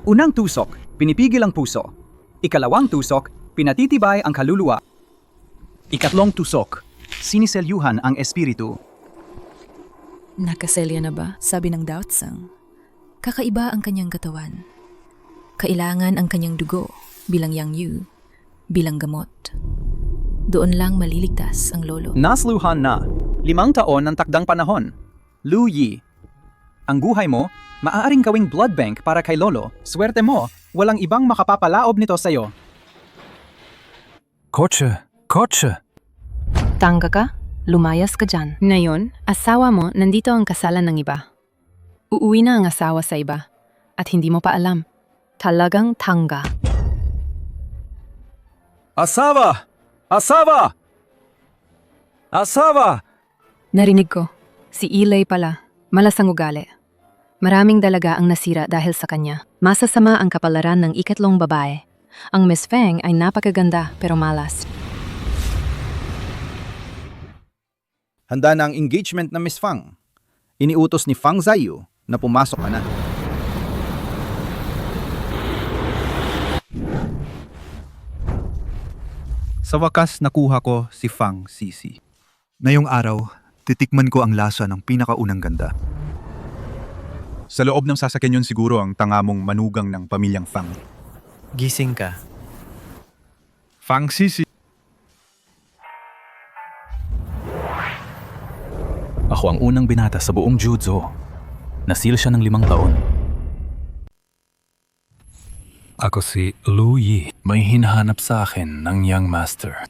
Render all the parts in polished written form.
Unang tusok, pinipigil ang puso. Ikalawang tusok, pinatitibay ang kaluluwa. Ikatlong tusok, siniselyuhan ang espiritu. Nakaselya na ba? Sabi ng Daotsang. Kakaiba ang kanyang katawan. Kailangan ang kanyang dugo bilang Yang Yu, bilang gamot. Doon lang maliligtas ang lolo. Nasluhan na, 5 taon ng takdang panahon. Lu Yi. Ang buhay mo, maaaring gawing blood bank para kay lolo. Swerte mo, walang ibang makapapalaob nito sa'yo. Kotse! Tangga ka? Lumayas ka dyan. Ngayon, asawa mo, nandito ang kasalan ng iba. Uuwi na ang asawa sa iba. At hindi mo pa alam. Talagang tangga. Asawa! Asawa! Asawa! Narinig ko. Si Ilay pala. Malasang ugali. Maraming dalaga ang nasira dahil sa kanya. Masasama ang kapalaran ng ikatlong babae. Ang Miss Feng ay napakaganda pero malas. Handa na ang engagement na Miss Fang. Iniutos ni Fang Zaiyu na pumasok ka na. Sa wakas nakuha ko si Fang Sisi. Ngayong araw, titikman ko ang lasa ng pinakaunang ganda. Sa loob ng sasakyan yun siguro ang tangamong manugang ng pamilyang Fang. Gising ka. Fang Sisi. Ako ang unang binata sa buong Juzo. Nasil siya ng 5 taon. Ako si Lu Yi. May hinahanap sa akin ng young master.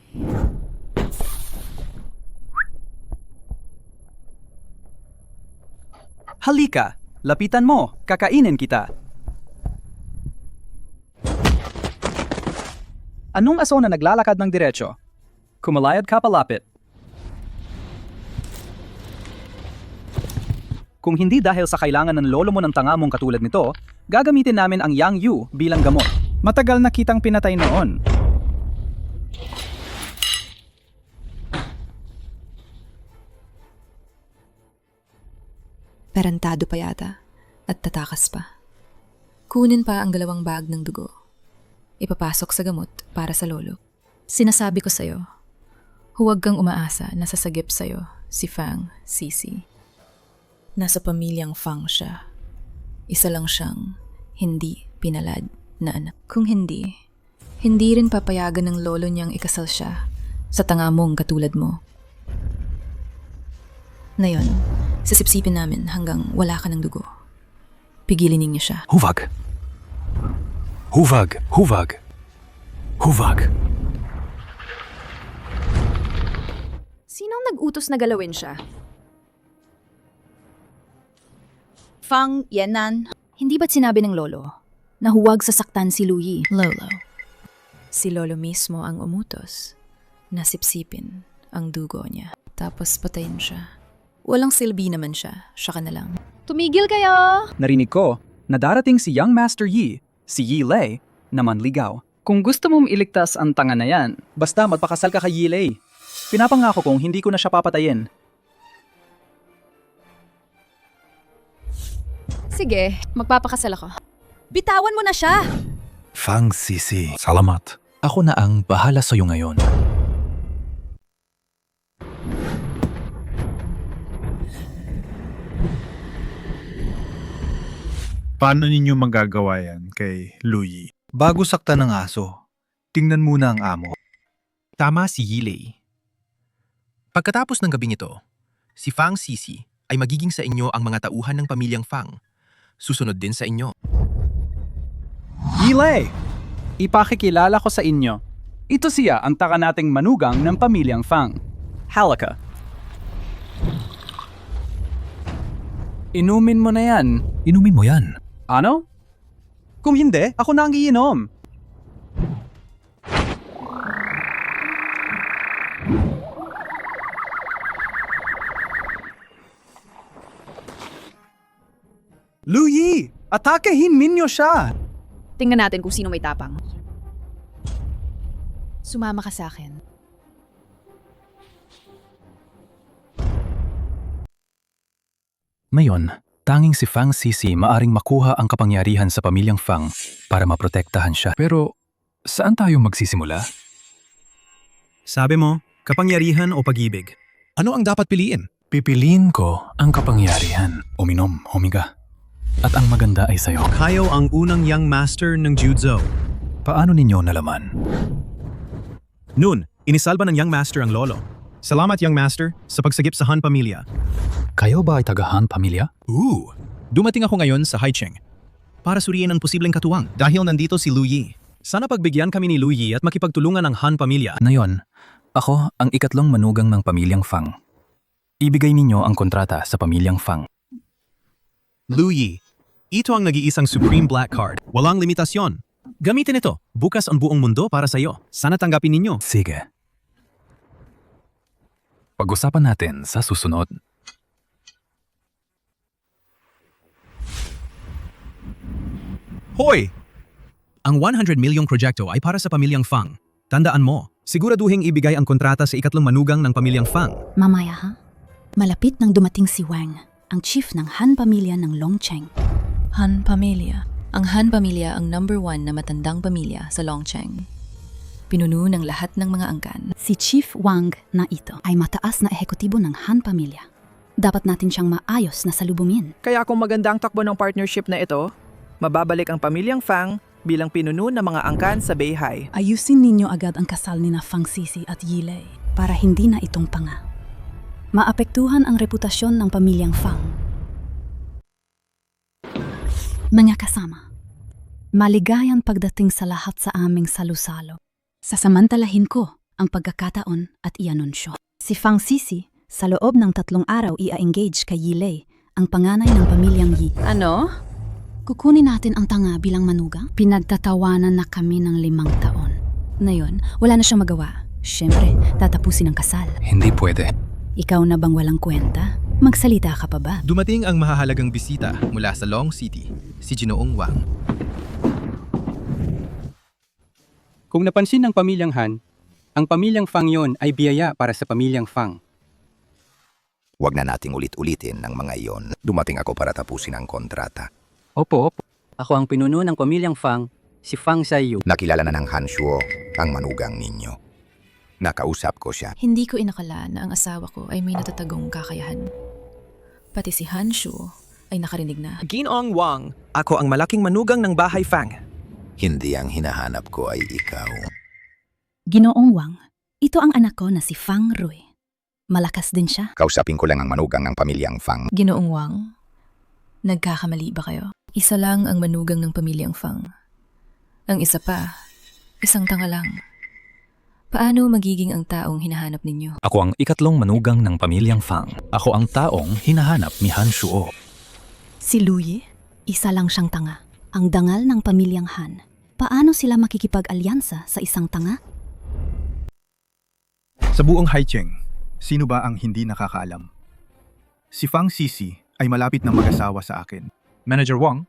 Halika, lapitan mo, kakainin kita. Anong aso na naglalakad ng diretsyo? Kumalayad ka palapit. Kung hindi dahil sa kailangan ng lolo mo ng tangamong katulad nito, gagamitin namin ang Yang Yu bilang gamot. Matagal na kitang pinatay noon. Tarantado pa yata at tatakas pa. Kunin pa ang 2 bag ng dugo. Ipapasok sa gamot para sa lolo. Sinasabi ko sa'yo, huwag kang umaasa na sasagip sa'yo si Fang Sisi. Nasa pamilyang Fang siya. Isa lang siyang hindi pinalad na anak. Kung hindi rin papayagan ng lolo niyang ikasal siya sa tangamong katulad mo. Ngayon, sisipsipin namin hanggang wala ka ng dugo. Pigilin ninyo siya. Huvag! Huvag! Huvag! Huvag! Sinong nag-utos na galawin siya? Fang Yanan. Hindi ba't sinabi ng lolo na huwag sasaktan si Lu Yi? Lolo. Si lolo mismo ang umutos na sipsipin ang dugo niya. Tapos patayin siya. Walang silbi naman siya. Siya ka na lang. Tumigil kayo! Narinig ko na darating si Young Master Yi, si Yi Lei, na manligaw. Kung gusto mong iligtas ang tanga na yan, basta magpakasal ka kay Yi Lei. Pinapangako kong hindi ko na siya papatayin. Sige, magpapakasal ako. Bitawan mo na siya! Fang Sisi. Salamat. Ako na ang bahala sa'yo ngayon. Paano ninyo magagawa yan kay Lu Yi? Bago saktan ng aso, tingnan muna ang amo. Tama si Yilei. Pagkatapos ng gabing ito, si Fang Sisi ay magiging sa inyo ang mga tauhan ng pamilyang Fang. Susunod din sa inyo. Yi Lei! Ipakikilala ko sa inyo. Ito siya ang taka nating manugang ng pamilyang Fang. Halika. Inumin mo na yan. Inumin mo yan. Ano? Kung hindi, ako na ang iinom. Lu Yi! Atakehin ninyo siya! Tingnan natin kung sino may tapang. Sumama ka sa akin. Ngayon, Tanging si Fang Sisi maaring makuha ang kapangyarihan sa pamilyang Fang para maprotektahan siya. Pero, saan tayo magsisimula? Sabi mo, kapangyarihan o pag-ibig? Ano ang dapat piliin? Pipiliin ko ang kapangyarihan. Uminom, humiga. At ang maganda ay sayo. Kayo ang unang young master ng Jutsu. Paano ninyo nalaman? Noon, inisalba ng young master ang lolo. Salamat young master sa pagsagip sa Han pamilya. Kayo ba ay taga-Han pamilya? Dumating ako ngayon sa Haicheng para suriin ang posibleng katuwang dahil nandito si Lu Yi. Sana pagbigyan kami ni Lu Yi at makipagtulungan ang Han pamilya. Ngayon, ako ang ikatlong manugang ng pamilyang Fang. Ibigay ninyo ang kontrata sa pamilyang Fang. Lu Yi, ito ang nag-iisang Supreme Black Card. Walang limitasyon. Gamitin ito. Bukas ang buong mundo para sa iyo. Sana tanggapin ninyo. Sige. Pag-usapan natin sa susunod. Hoy! Ang 100 milyong proyekto ay para sa pamilyang Fang. Tandaan mo, siguraduhing ibigay ang kontrata sa ikatlong manugang ng pamilyang Fang. Mamaya ha? Malapit nang dumating si Wang, ang chief ng Han pamilya ng Longcheng. Han pamilya. Ang Han pamilya ang number 1 na matandang pamilya sa Longcheng. Pinuno ng lahat ng mga angkan. Si Chief Wang na ito ay mataas na ehekutibo ng Han pamilya. Dapat natin siyang maayos na salubungin. Kaya kung maganda ang takbo ng partnership na ito, mababalik ang pamilyang Fang bilang pinuno ng mga angkan sa Beihai. Ayusin ninyo agad ang kasal ni na Fang Sisi at Yilei para hindi na itong panga. Maapektuhan ang reputasyon ng pamilyang Fang. Mga kasama, maligayang pagdating sa lahat sa aming salusalo. Sasamantalahin ko ang pagkakataon at i-anunsyo. Si Fang Sisi, sa loob ng 3 araw i-engage kay Yilei, ang panganay ng pamilyang Yi. Ano? Kukunin natin ang tanga bilang manugang. Pinagtatawanan na kami ng 5 taon. Ngayon, wala na siyang magawa. Siyempre, tatapusin ang kasal. Hindi pwede. Ikaw na bang walang kwenta? Magsalita ka pa ba? Dumating ang mahahalagang bisita mula sa Long City, si Ginoong Wang. Kung napansin ng pamilyang Han, ang pamilyang Fang yon ay biyaya para sa pamilyang Fang. Huwag na nating ulit-ulitin ng mga iyon. Dumating ako para tapusin ang kontrata. Opo. Ako ang pinuno ng pamilyang Fang, si Fang Zaiyu. Nakilala na ng Han Shuo ang manugang ninyo. Nakausap ko siya. Hindi ko inakala na ang asawa ko ay may natatagong kakayahan. Pati si Han Shuo ay nakarinig na. Ginoong Wang, ako ang malaking manugang ng bahay Fang. Hindi ang hinahanap ko ay ikaw. Ginoong Wang, ito ang anak ko na si Fang Rui. Malakas din siya. Kausapin ko lang ang manugang ng pamilyang Fang. Ginoong Wang, nagkakamali ba kayo? Isa lang ang manugang ng pamilyang Fang. Ang isa pa, isang tanga lang. Paano magiging ang taong hinahanap ninyo? Ako ang ikatlong manugang ng pamilyang Fang. Ako ang taong hinahanap ni Han Shuo. Si Lu Yi, isa lang siyang tanga. Ang dangal ng pamilyang Han. Paano sila makikipag-alyansa sa isang tanga? Sa buong Haicheng, sino ba ang hindi nakakaalam? Si Fang Sisi ay malapit na mag-asawa sa akin. Manager Wang,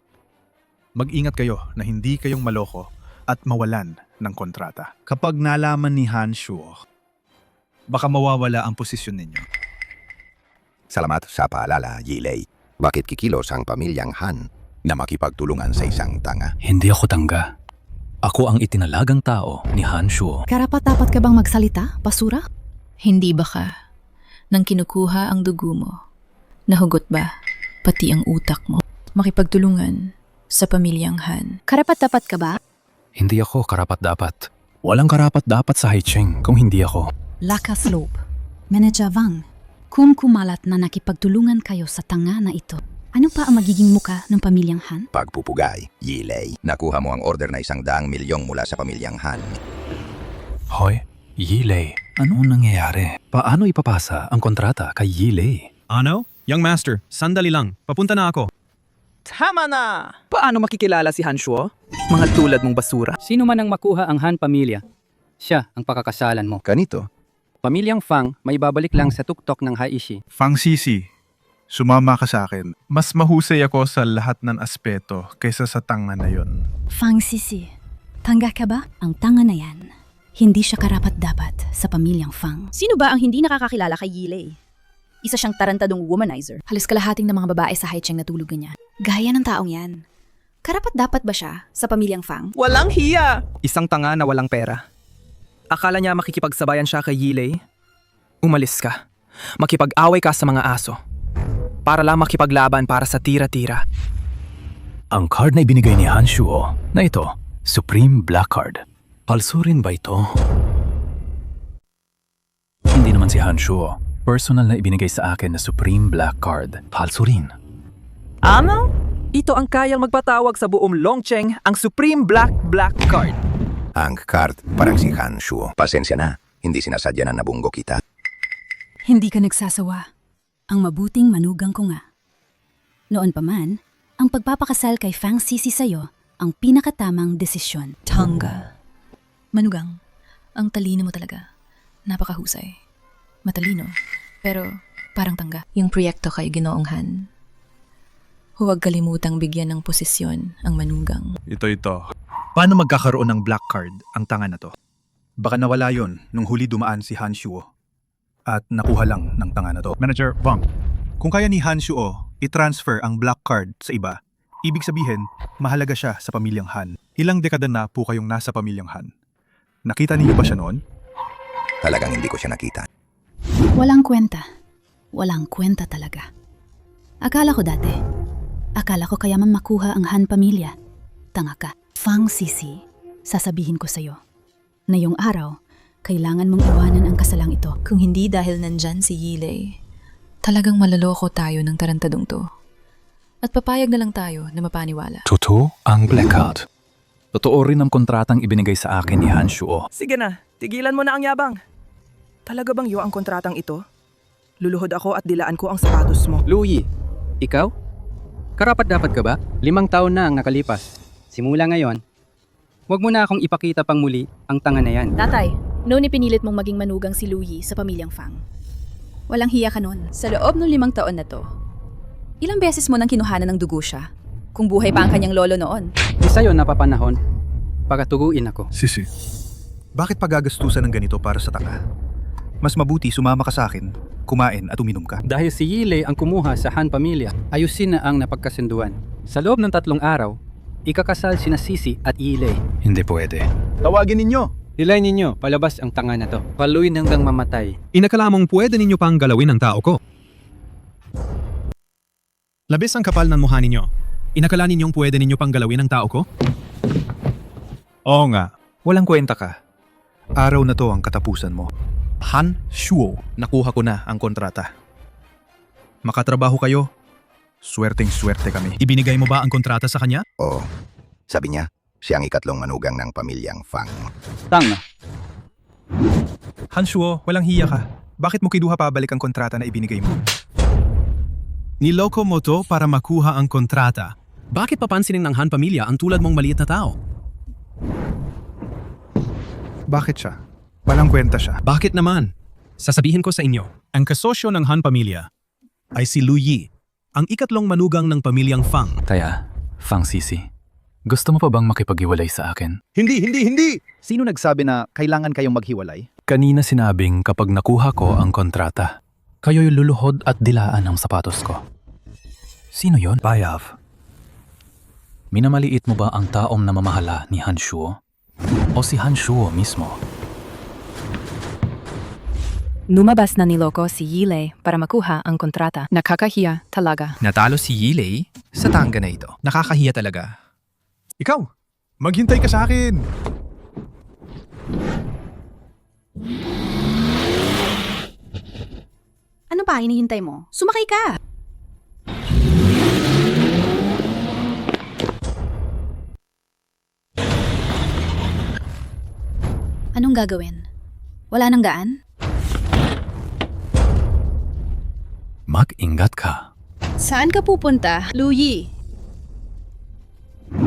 mag-ingat kayo na hindi kayong maloko at mawalan ng kontrata. Kapag nalaman ni Han Shuo, baka mawawala ang posisyon ninyo. Salamat sa paalala, Yilei. Bakit kikilos ang pamilyang Han na makipagtulungan sa isang tanga? Hindi ako tangga. Ako ang itinalagang tao ni Han Shuo. Karapat-dapat ka bang magsalita, basura? Hindi ba ka? Nang kinukuha ang dugo mo, nahugot ba pati ang utak mo? Makipagtulungan sa pamilyang Han. Karapat-dapat ka ba? Hindi ako karapat-dapat. Walang karapat-dapat sa Haicheng kung hindi ako. Lakas loob. Manager Wang, kung kumalat na nakipagtulungan kayo sa tanga na ito, ano pa ang magiging muka ng pamilyang Han? Pagpupugay, Yilei. Nakuha mo ang order na 100 milyong mula sa pamilyang Han. Hoy, Yilei, ano nangyayari? Paano ipapasa ang kontrata kay Yilei? Ano? Young Master, sandali lang. Papunta na ako. Tama na! Paano makikilala si Han Shuo? Mga tulad mong basura. Sino man ang makuha ang Han pamilya, siya ang pakakasalan mo. Ganito. Pamilyang Fang may babalik lang sa tuktok ng Haishi. Fang Sisi, sumama ka sa akin. Mas mahusay ako sa lahat ng aspeto kaysa sa tanga na yon. Fang Sisi, tanga ka ba? Ang tanga na yan, hindi siya karapat-dapat sa pamilyang Fang. Sino ba ang hindi nakakakilala kay Yilei? Isa siyang tarantadong womanizer. Halos kalahating ng mga babae sa Haicheng natulog niya. Gaya ng taong yan. Karapat dapat ba siya sa pamilyang Fang? Walang hiya! Isang tanga na walang pera. Akala niya makikipagsabayan siya kay Yilei? Umalis ka. Makipag-away ka sa mga aso. Para lang makipaglaban para sa tira-tira. Ang card na ibinigay ni Han Shuo na ito, Supreme Black Card. Palso rin ba ito? Hindi naman si Han Shuo. Personal na ibinigay sa akin na Supreme Black Card. Palso rin. Ano? Ito ang kayang magpatawag sa buong Longcheng ang Supreme Black Card. Ang card parang si Han Shuo. Pasensya na, hindi sinasadya na nabunggo kita. Hindi ka nagsasawa. Ang mabuting manugang ko nga. Noon pa man, ang pagpapakasal kay Fang Sisi sa'yo ang pinakatamang desisyon. Tangga. Manugang, ang talino mo talaga. Napakahusay. Matalino, pero parang tangga. Yung proyekto kay Ginoong Han. Huwag kalimutang bigyan ng posisyon ang manugang. Ito. Paano magkakaroon ng black card ang tanga na to? Baka nawala yon nung huli dumaan si Han Shuo. At nakuha lang ng tanga na to. Manager Wang, kung kaya ni Han Shuo i-transfer ang black card sa iba, ibig sabihin, mahalaga siya sa pamilyang Han. Ilang dekada na po kayong nasa pamilyang Han. Nakita niyo ba siya noon? Talagang hindi ko siya nakita. Walang kwenta. Walang kwenta talaga. Akala ko kaya man makuha ang Han pamilya. Tanga ka. Fang Sisi, sasabihin ko sa'yo. Ngayong araw, kailangan mong iwanan ang kasalang ito. Kung hindi dahil nandyan si Yilei, talagang malaloko tayo ng tarantadong to. At papayag na lang tayo na mapaniwala. Totoo ang Black Card. Totoo rin ang kontratang ibinigay sa akin ni Han Shuo. Sige na, tigilan mo na ang yabang. Talaga bang iyo ang kontratang ito? Luluhod ako at dilaan ko ang sapatos mo. Louie, ikaw? Karapat dapat ka ba? 5 taon na ang nakalipas. Simula ngayon, huwag mo na akong ipakita pang muli ang tanga na yan. Tatay, noon ipinilit mong maging manugang si Louie sa pamilyang Fang. Walang hiya ka nun. Sa loob ng 5 taon na to, ilang beses mo nang kinuhanan ng dugo siya? Kung buhay pa ang kanyang lolo noon. Di sa'yo napapanahon, pagatuguin ako. Sisi, bakit pagagastusan ng ganito para sa tanga? Mas mabuti sumama ka sa akin, kumain at uminom ka. Dahil si Yilei ang kumuha sa Han pamilya, ayusin na ang napagkasunduan. Sa loob ng 3 araw, ikakasal sina Sisi at Yilei. Hindi pwede. Tawagin ninyo! Hilay ninyo, palabas ang tanga na to. Paluin hanggang mamatay. Inakala mong pwede ninyo pang galawin ang tao ko. Labis ang kapal ng mukha ninyo. Inakala ninyong pwede ninyo pang galawin ang tao ko? Oo nga, walang kwenta ka. Araw na to ang katapusan mo. Han Shuo, nakuha ko na ang kontrata. Makatrabaho kayo, swerteng-swerte kami. Ibinigay mo ba ang kontrata sa kanya? Oo. Sabi niya, siya ang ikatlong manugang ng pamilyang Fang. Tanga. Han Shuo, walang hiya ka. Bakit mo kinuha pabalik ang kontrata na ibinigay mo? Niloko mo to para makuha ang kontrata. Bakit papansinin ng Han pamilya ang tulad mong maliit na tao? Bakit siya? Walang kwenta siya. Bakit naman? Sasabihin ko sa inyo, ang kasosyo ng Han pamilya ay si Lu Yi, ang ikatlong manugang ng pamilyang Fang. Kaya, Fang Sisi, gusto mo pa bang makipag-iwalay sa akin? Hindi! Sino nagsabi na kailangan kayong maghiwalay? Kanina sinabing kapag nakuha ko ang kontrata, kayo'y luluhod at dilaan ang sapatos ko. Sino yon? Bayav. Minamaliit mo ba ang taong namamahala ni Han Shuo? O si Han Shuo mismo? Lumabas na niloko si Yilei para makuha ang kontrata. Nakakahiya talaga. Natalo si Yilei sa tangga na ito. Nakakahiya talaga. Ikaw, maghintay ka sa akin! Ano pa hinihintay mo? Sumakay ka! Anong gagawin? Wala nang gaan? Mag-ingat ka. Saan ka pupunta, Louie?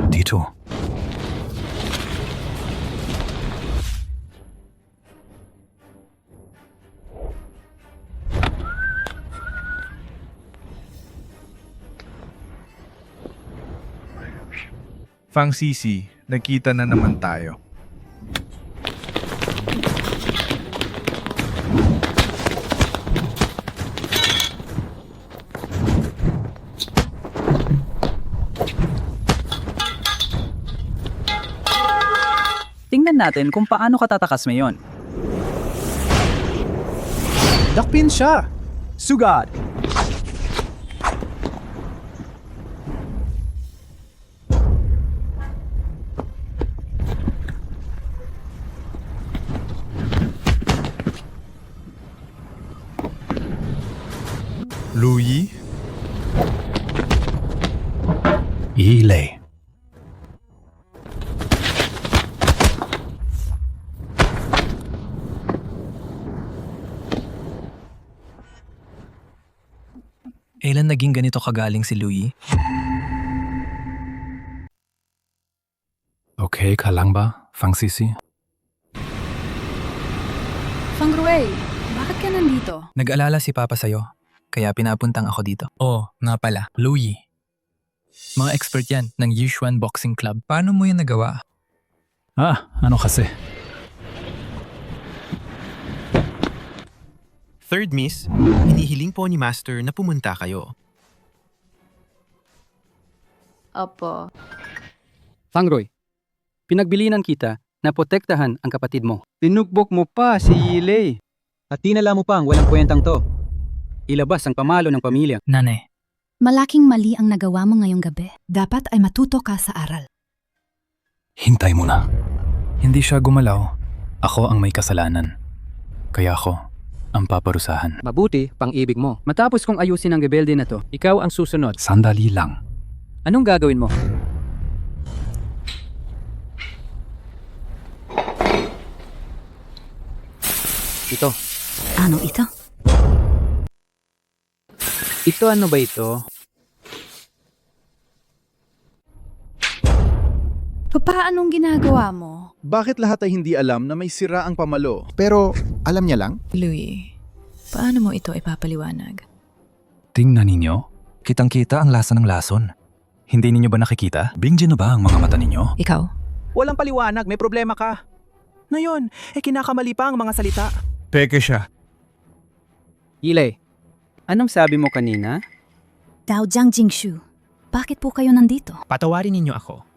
Dito. Fang Sisi, nagkita na naman tayo. Tingnan natin kung paano ka tatakas ngayon. Dakpin siya! Sugad! Louis? Yilei. Kailan naging ganito kagaling si Louis? Okay ka lang ba, Fang Sisi? Fang Ruey, bakit ka nandito? Nag-alala si Papa sa'yo, kaya pinapuntang ako dito. Oh, nga pala, Louis. Mga expert yan ng Yushuan Boxing Club. Paano mo yan nagawa? Ano kasi? Third Miss, hinihiling po ni Master na pumunta kayo. Opo. Fangroy, pinagbilinan kita na protektahan ang kapatid mo. Tinugbok mo pa si Yilei. At tinala mo pa ang walang kwentang to. Ilabas ang pamalo ng pamilya. Nane, Malaking mali ang nagawa mo ngayong gabi. Dapat ay matuto ka sa aral. Hintay mo na. Hindi siya gumalaw. Ako ang may kasalanan. Kaya ako ang paparusahan. Mabuti pang-ibig mo. Matapos kong ayusin ang rebelde na to, ikaw ang susunod. Sandali lang. Anong gagawin mo? Ito. Ano ito? Ito ano ba ito? Paanong ginagawa mo? Bakit lahat ay hindi alam na may sira ang pamalo? Pero alam niya lang? Louis, paano mo ito ipapaliwanag? Tingnan ninyo. kitang-kita ang lasa ng lason. Hindi ninyo ba nakikita? Bingjin na ba ang mga mata ninyo? Ikaw? Walang paliwanag, may problema ka. Ngayon, kinakamali pa ang mga salita. Peke siya. Yilei, anong sabi mo kanina? Dao Jiang Jingshu, bakit po kayo nandito? Patawarin ninyo ako.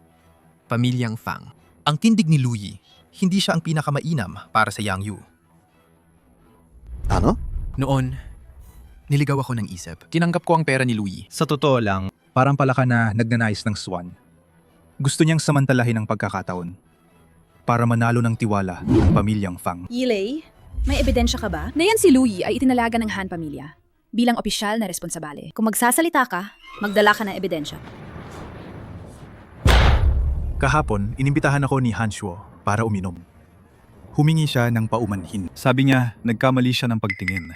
Pamilyang Fang. Ang tindig ni Louis, hindi siya ang pinakamainam para sa Yang Yu. Ano? Noon, niligaw ako ng isip. Tinanggap ko ang pera ni Louis. Sa totoo lang, parang pala ka na nagnanais ng swan. Gusto niyang samantalahin ang pagkakataon para manalo ng tiwala ng pamilyang Fang. Yilei, may ebidensya ka ba? Na yan si Louis ay itinalaga ng Han pamilya bilang opisyal na responsabale. Kung magsasalita ka, magdala ka ng ebidensya. Kahapon, inimbitahan ako ni Han Shuo para uminom. Humingi siya ng paumanhin. Sabi niya, nagkamali siya ng pagtingin.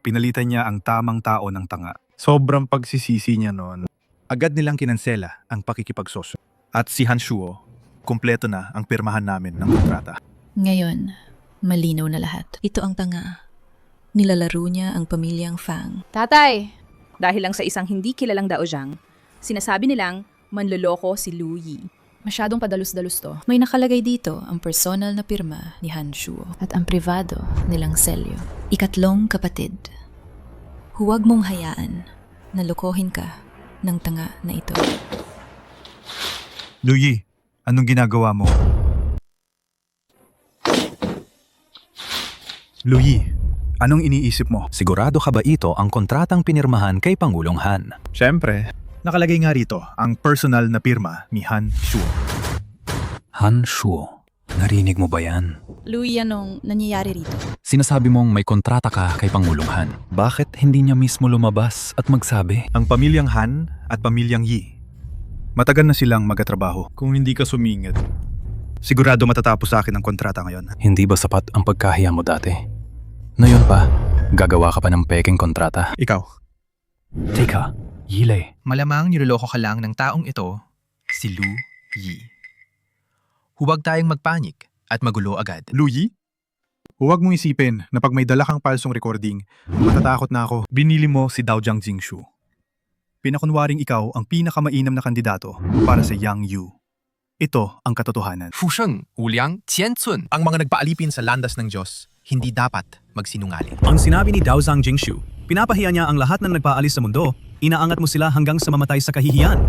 Pinalitan niya ang tamang tao ng tanga. Sobrang pagsisisi niya noon. Agad nilang kinansela ang pakikipagsosyo. At si Han Shuo, kumpleto na ang pirmahan namin ng kontrata. Ngayon, malinaw na lahat. Ito ang tanga. Nilalaro niya ang pamilyang Fang. Tatay, dahil lang sa isang hindi kilalang daojiang, sinasabi nilang manloloko si Louis. Masyadong padalus-dalus to. May nakalagay dito ang personal na pirma ni Han Shuo at ang privado nilang selyo. Ikatlong kapatid, huwag mong hayaan na lokohin ka ng tanga na ito. Louis, anong ginagawa mo? Louis, anong iniisip mo? Sigurado ka ba ito ang kontratang pinirmahan kay Pangulong Han? Siyempre, nakalagay nga rito ang personal na pirma ni Han Shuo. Han Shuo, narinig mo ba yan? Louis, anong nangyayari rito? Sinasabi mong may kontrata ka kay Pangulong Han. Bakit hindi niya mismo lumabas at magsabi? Ang pamilyang Han at pamilyang Yi, matagal na silang magkatrabaho. Kung hindi ka sumingit, sigurado matatapos sa akin ang kontrata ngayon. Hindi ba sapat ang pagkahiya mo dati? Ngayon pa, gagawa ka pa ng peking kontrata. Ikaw, Teka, Yilei. Malamang niloloko ka lang ng taong ito, si Lu Yi. Huwag tayong magpanik at magulo agad. Louis? Huwag mong isipin na pag may dala kang palsong recording, matatakot na ako. Binili mo si Dao Jiang Jingshu. Pinakunwaring ikaw ang pinakamainam na kandidato para sa Yang Yu. Ito ang katotohanan. Fusheng, Uliang, Tianchun. Ang mga nagpaalipin sa landas ng Diyos, hindi dapat magsinungaling. Ang sinabi ni Dao Zhang Jingshu, pinapahiya niya ang lahat ng nagpaalis sa mundo, inaangat mo sila hanggang sa mamatay sa kahihiyan.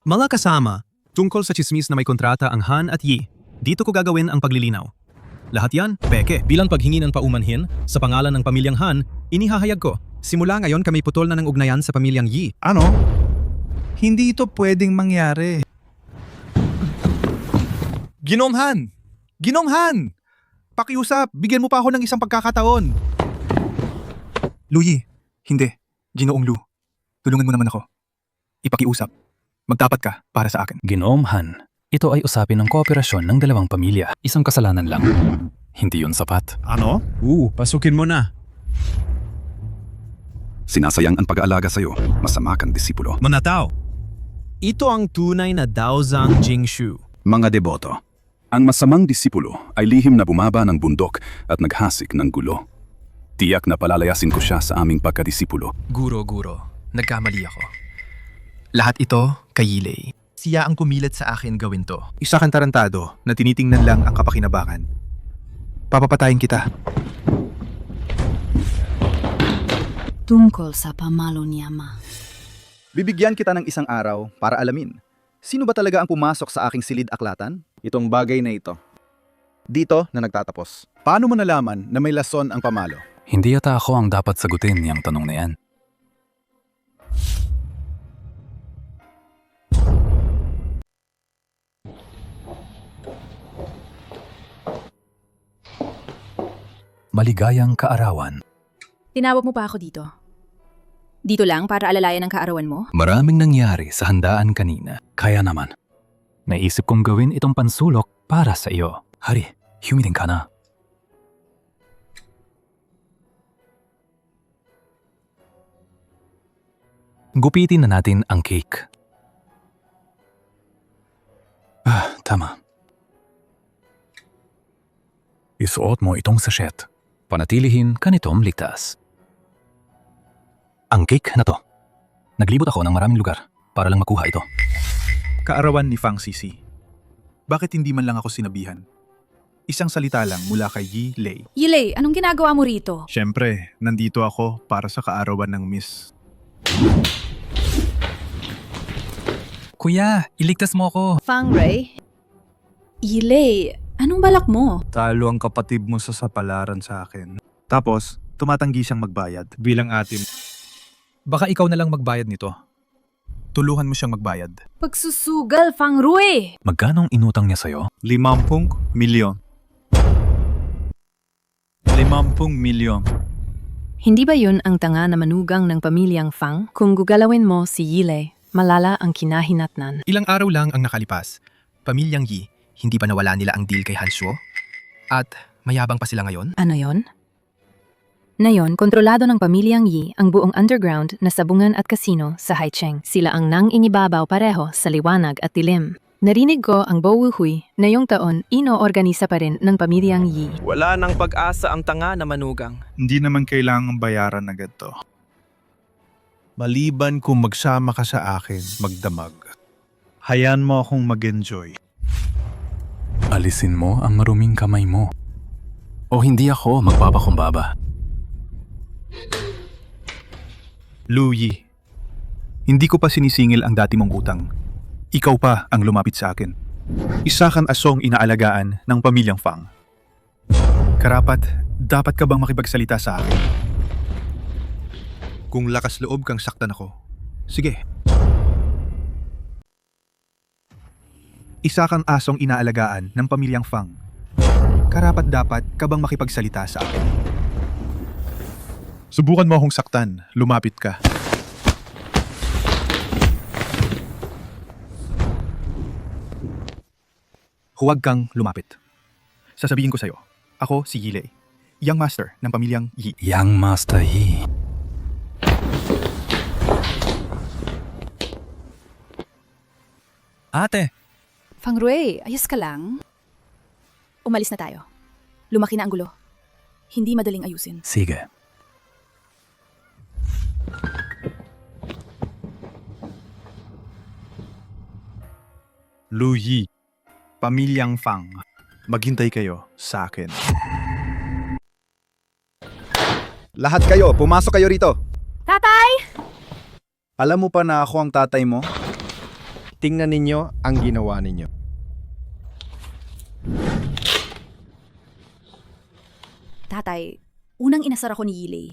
Mga kasama, Tungkol sa chismis na may kontrata ang Han at Yi, dito ko gagawin ang paglilinaw. Lahat yan, peke. Bilang paghingi ng paumanhin sa pangalan ng pamilyang Han, inihahayag ko. Simula ngayon kami putol na ng ugnayan sa pamilyang Yi. Ano? Hindi ito pwedeng mangyari. Ginong Han! Ginong Han! Pakiusap, bigyan mo pa ako ng isang pagkakataon. Luyi, hindi. Ginoong Lu. Tulungan mo naman ako. Ipakiusap. Magtapat ka para sa akin. Ginoong Han, ito ay usapin ng kooperasyon ng dalawang pamilya. Isang kasalanan lang. Hindi yun sapat. Ano? Pasukin mo na. Sinasayang ang pag-aalaga sa'yo. Masama kang disipulo. Manataw. Ito ang tunay na Daozang Jingshu. Mga deboto, ang masamang disipulo ay lihim na bumaba ng bundok at naghasik ng gulo. Tiyak na palalayasin ko siya sa aming pagkadisipulo. Guro, nagkamali ako. Lahat ito kay Yilei. Siya ang kumilat sa akin gawin to. Isa kang tarantado na tinitingnan lang ang kapakinabangan. Papapatayin kita. Tungkol sa pamalo ni Ama. Bibigyan kita ng isang araw para alamin. Sino ba talaga ang pumasok sa aking silid-aklatan? Itong bagay na ito. Dito na nagtatapos. Paano mo nalaman na may lason ang pamalo? Hindi yata ako ang dapat sagutin niyang tanong na yan. Maligayang kaarawan. Tinawag mo pa ako dito. Dito lang para alalayan ang kaarawan mo? Maraming nangyari sa handaan kanina. Kaya naman, naisip kong gawin itong pansulok para sa iyo. Hari, humiling ka na. Gupitin na natin ang cake. Tama. Isuot mo itong sachet. Panatilihin kanitom ligtas. Ang cake na to. Naglibot ako ng maraming lugar para lang makuha ito. Kaarawan ni Fang Sisi. Bakit hindi man lang ako sinabihan? Isang salita lang mula kay Yi Lei. Yilei, anong ginagawa mo rito? Siyempre, nandito ako para sa kaarawan ng Miss. Kuya, iligtas mo ako. Fang Ray? Yilei, anong balak mo? Talo ang kapatid mo sa sapalaran sa akin. Tapos, tumatanggi siyang magbayad bilang ate mo. Baka ikaw na lang magbayad nito. Tuluhan mo siyang magbayad. Pagsusugal, Fang Rui! Magkano ang inutang niya sa'yo? 50 milyon. 50 milyon. Hindi ba yun ang tanga na manugang ng pamilyang Fang? Kung gugalawin mo si Yilei, malala ang kinahinatnan. Ilang araw lang ang nakalipas. Pamilyang Yi, hindi pa nawala nila ang deal kay Hanshuo? At mayabang pa sila ngayon? Ano yon? Ngayon, kontrolado ng pamilyang Yi ang buong underground na sabungan at kasino sa Haicheng. Sila ang nang inibabaw pareho sa liwanag at dilim. Narinig ko ang Bowuhui na yung taon ino-organisa pa rin ng pamilyang Yi. Wala nang pag-asa ang tanga na manugang. Hindi naman kailangang bayaran agad to. Maliban kung magsama ka sa akin, magdamag. Hayaan mo akong mag-enjoy. Alisin mo ang maruming kamay mo. O hindi ako magpapakumbaba. Luyi, hindi ko pa sinisingil ang dati mong utang. Ikaw pa ang lumapit sa akin. Isa kang asong inaalagaan ng pamilyang Fang. Karapat, dapat ka bang makipagsalita sa akin? Kung lakas loob kang saktan ako, sige. Isa kang asong inaalagaan ng pamilyang Fang. Karapat dapat ka bang makipagsalita sa akin? Subukan mo akong saktan, lumapit ka. Huwag kang lumapit. Sasabihin ko sa'yo, ako si Yilei, young master ng pamilyang Yi. Young Master Yi. Ate! Fang Rui, ayos ka lang? Umalis na tayo. Lumaki na ang gulo. Hindi madaling ayusin. Sige. Luyi, pamilyang Fang, maghintay kayo sa akin. Lahat kayo, pumasok kayo rito. Tatay! Alam mo pa na ako ang tatay mo? Tingnan ninyo ang ginawa ninyo. Tatay, unang inasar ako ni Yilei.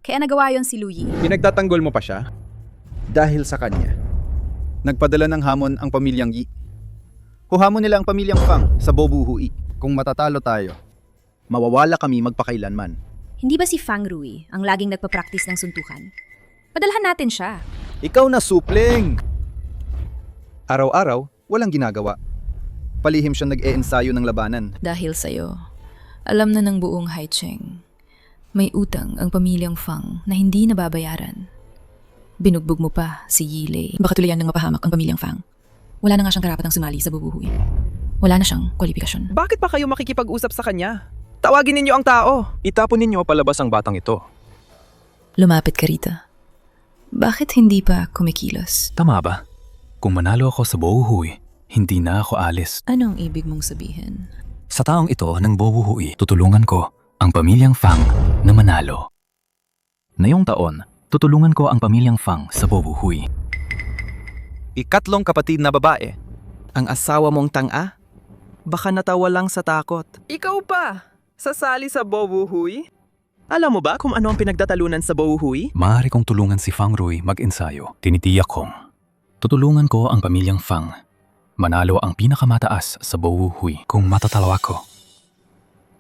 Kaya nagawa yon si Luyi. Pinagtatanggol mo pa siya? Dahil sa kanya. Nagpadala ng hamon ang pamilyang Yi. Huhamon nila ang pamilyang Fang sa Bobuhui. Kung matatalo tayo, mawawala kami magpakailanman. Hindi ba si Fang Rui ang laging nagpa-practice ng suntukan? Padalhan natin siya. Ikaw na supling! Araw-araw, walang ginagawa. Palihim siya nag-e-ensayo ng labanan. Dahil sa'yo, alam na ng buong Haicheng. May utang ang pamilyang Fang na hindi nababayaran. Binugbog mo pa si Yilei. Baka tuluyan ng mapahamak ang pamilyang Fang. Wala na nga siyang karapatang sumali sa bubuhui. Wala na siyang kwalifikasyon. Bakit pa kayo makikipag-usap sa kanya? Tawagin ninyo ang tao. Itapon ninyo palabas ang batang ito. Lumapit ka rito. Bakit hindi pa kumikilos? Tama ba? Kung manalo ako sa Bohuhui, hindi na ako alis. Anong ibig mong sabihin? Sa taong ito ng Bohuhui, tutulungan ko ang pamilyang Fang na manalo. Ngayong taon, tutulungan ko ang pamilyang Fang sa Bohuhui. Ikatlong kapatid na babae. Ang asawa mong tanga? Baka natawa lang sa takot. Ikaw pa? Sasali sa Bobuhui? Alam mo ba kung ano ang pinagtatalunan sa Bobuhui? Maaari kong tulungan si Fang Rui mag-ensayo. Tinitiyak kong tutulungan ko ang pamilyang Fang. Manalo ang pinakamataas sa Bohuhui kung matatalo ako.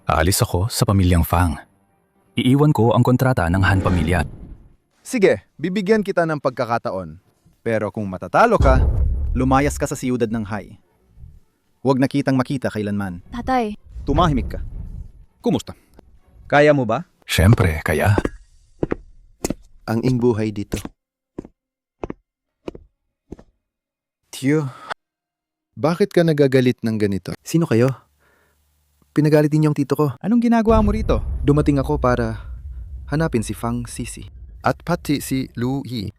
Aalis ako sa pamilyang Fang. Iiwan ko ang kontrata ng Han pamilya. Sige, bibigyan kita ng pagkakataon. Pero kung matatalo ka, lumayas ka sa siyudad ng Hai. Huwag nakitang makita kailanman. Tatay, Tumahimik ka. Kumusta? Kaya mo ba? Siyempre, kaya. Ang ing buhay dito. Tiyo, bakit ka nagagalit ng ganito? Sino kayo? Pinagalit niyo ang tito ko. Anong ginagawa mo rito? Dumating ako para hanapin si Fang Sisi. At pati si Lu Yi.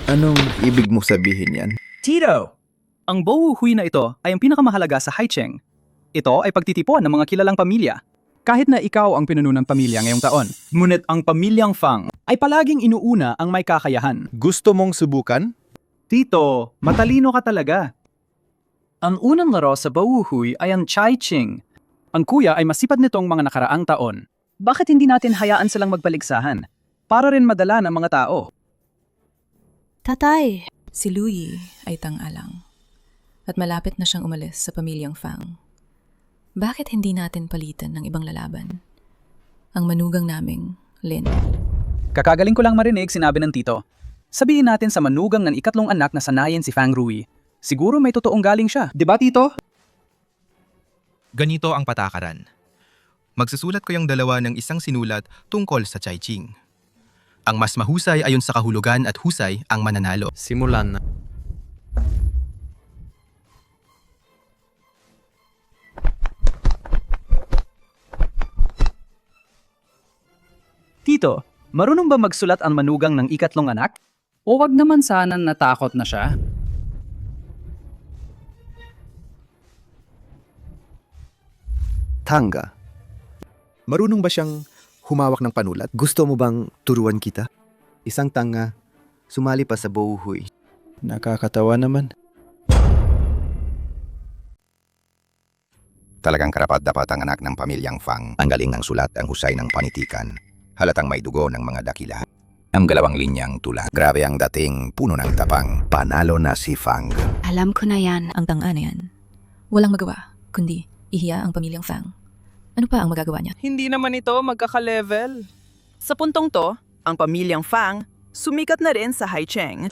Anong ibig mo sabihin yan? Tito! Ang Bobuhui na ito ay ang pinakamahalaga sa Haicheng. Ito ay pagtitipon ng mga kilalang pamilya. Kahit na ikaw ang pinuno ng pamilya ngayong taon. Ngunit ang pamilyang Fang ay palaging inuuna ang may kakayahan. Gusto mong subukan? Tito, matalino ka talaga. Ang unang laro sa Bobuhui ay ang Chai Ching. Ang kuya ay masipag nitong mga nakaraang taon. Bakit hindi natin hayaan silang magbaligsahan? Para rin madala ng mga tao. tatay. Si Luyi ay tang-alang. At malapit na siyang umalis sa pamilyang Fang. Bakit hindi natin palitan ng ibang lalaban? Ang manugang naming Lin. Kakagaling ko lang marinig sinabi ng tito. Sabihin natin sa manugang ng ikatlong anak na sanayin si Fang Rui. Siguro may totoong galing siya. Di ba, tito? Ganito ang patakaran. Magsusulat ko yung dalawa ng isang sinulat tungkol sa Chai Ching. Ang mas mahusay ayon sa kahulugan at husay ang mananalo. Simulan na. Tito, marunong ba magsulat ang manugang ng ikatlong anak? O wag naman sana natakot na siya? Tanga. Marunong ba siyang humawak ng panulat? Gusto mo bang turuan kita? Isang tanga, sumali pa sa Bohuhui. Nakakatawa naman. Talagang karapat-dapat ang anak ng pamilyang Fang. Ang galing ng sulat, ang husay ng panitikan. Halatang may dugo ng mga dakila. Ang galawang linyang tula. Grabe ang dating, puno ng tapang. Panalo na si Fang. Alam ko na yan. Ang tanga na yan. Walang magawa, kundi ihiya ang pamilyang Fang. Ano pa ang magagawa niya? Hindi naman ito magkaka-level. Sa puntong to, ang pamilyang Fang sumikat na rin sa Haicheng.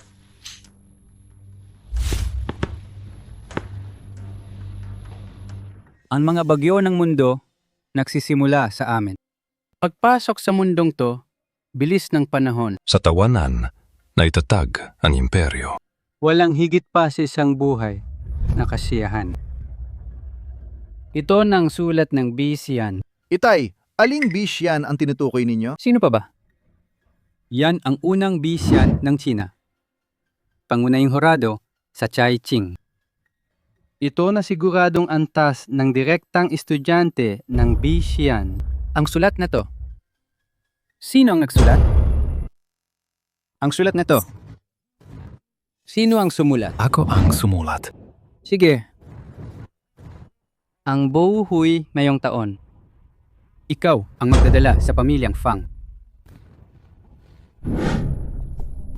Ang mga bagyo ng mundo nagsisimula sa amin. Pagpasok sa mundong to, bilis ng panahon. Sa tawanan, naitatag ang imperyo. Walang higit pa sa isang buhay na kasiyahan. Ito ng sulat ng Bisian. Itay, aling bish yan ang tinutukoy ninyo? Sino pa ba? Yan ang unang Bisian ng China. Pangunahing horado sa Chai Ching. Ito na siguradong antas ng direktang estudyante ng Bisian. Ang sulat na to. Sino ang nagsulat? Ang sulat na to. Sino ang sumulat? Ako ang sumulat. Sige. Ang Bow Hui ngayong taon. Ikaw ang magdadala sa pamilyang Fang.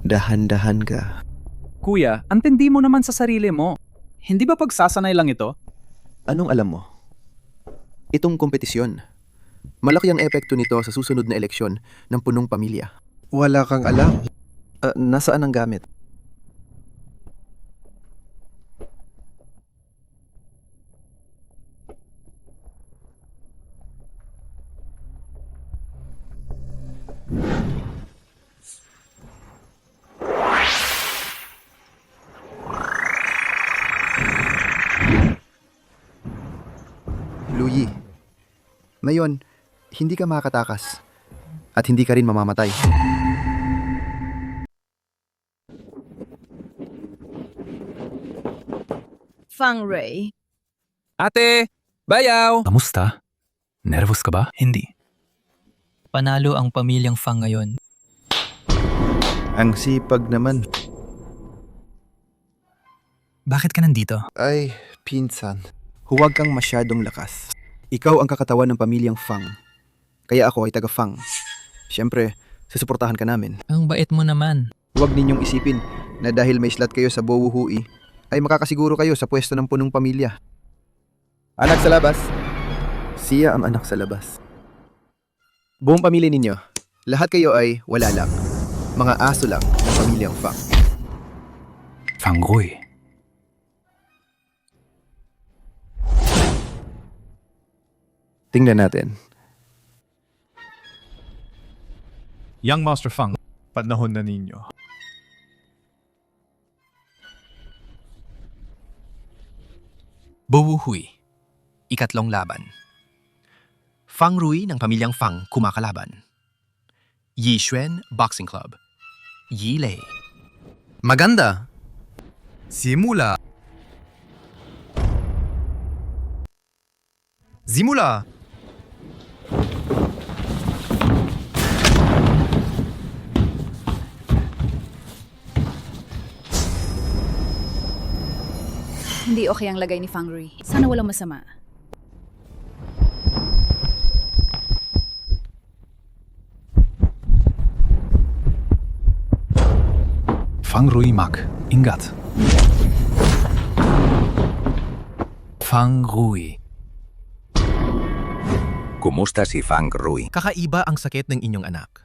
Dahan-dahan ka. Kuya, antindi mo naman sa sarili mo. Hindi ba pagsasanay lang ito? Anong alam mo? Itong kompetisyon. Malaki ang epekto nito sa susunod na eleksyon ng punong pamilya. Wala kang alam. Nasaan ang gamit? Luyi, ngayon, hindi ka makakatakas at hindi ka rin mamamatay. Fang Rui. Ate! Bayaw! Kamusta? Nervous ka ba? Hindi. Panalo ang pamilyang Fang ngayon. Ang sipag naman. Bakit ka nandito? Ay, pinsan. Huwag kang masyadong lakas. Ikaw ang kakatawan ng pamilyang Fang. Kaya ako ay taga-Fang. Siyempre, susuportahan ka namin. Ang bait mo naman. Huwag ninyong isipin na dahil may slot kayo sa Bow Hui, ay makakasiguro kayo sa pwesto ng punong pamilya. Anak sa labas. Siya ang anak sa labas. Buong pamilya ninyo, lahat kayo ay wala lang. Mga aso lang ng pamilyang Fang. Fang Rui. Tingnan natin. Young Master Fang, panahon na ninyo. Bow Hui, ikatlong laban. Fang Rui ng pamilyang Fang kumakalaban. Yi Xuan Boxing Club. Yi Lei. Maganda. Simula. Simula. Hindi okay ang lagay ni Fang Rui. Sana walang masama. Fang Rui mag. Ingat. Fang Rui. Kumusta si Fang Rui? Kakaiba ang sakit ng inyong anak.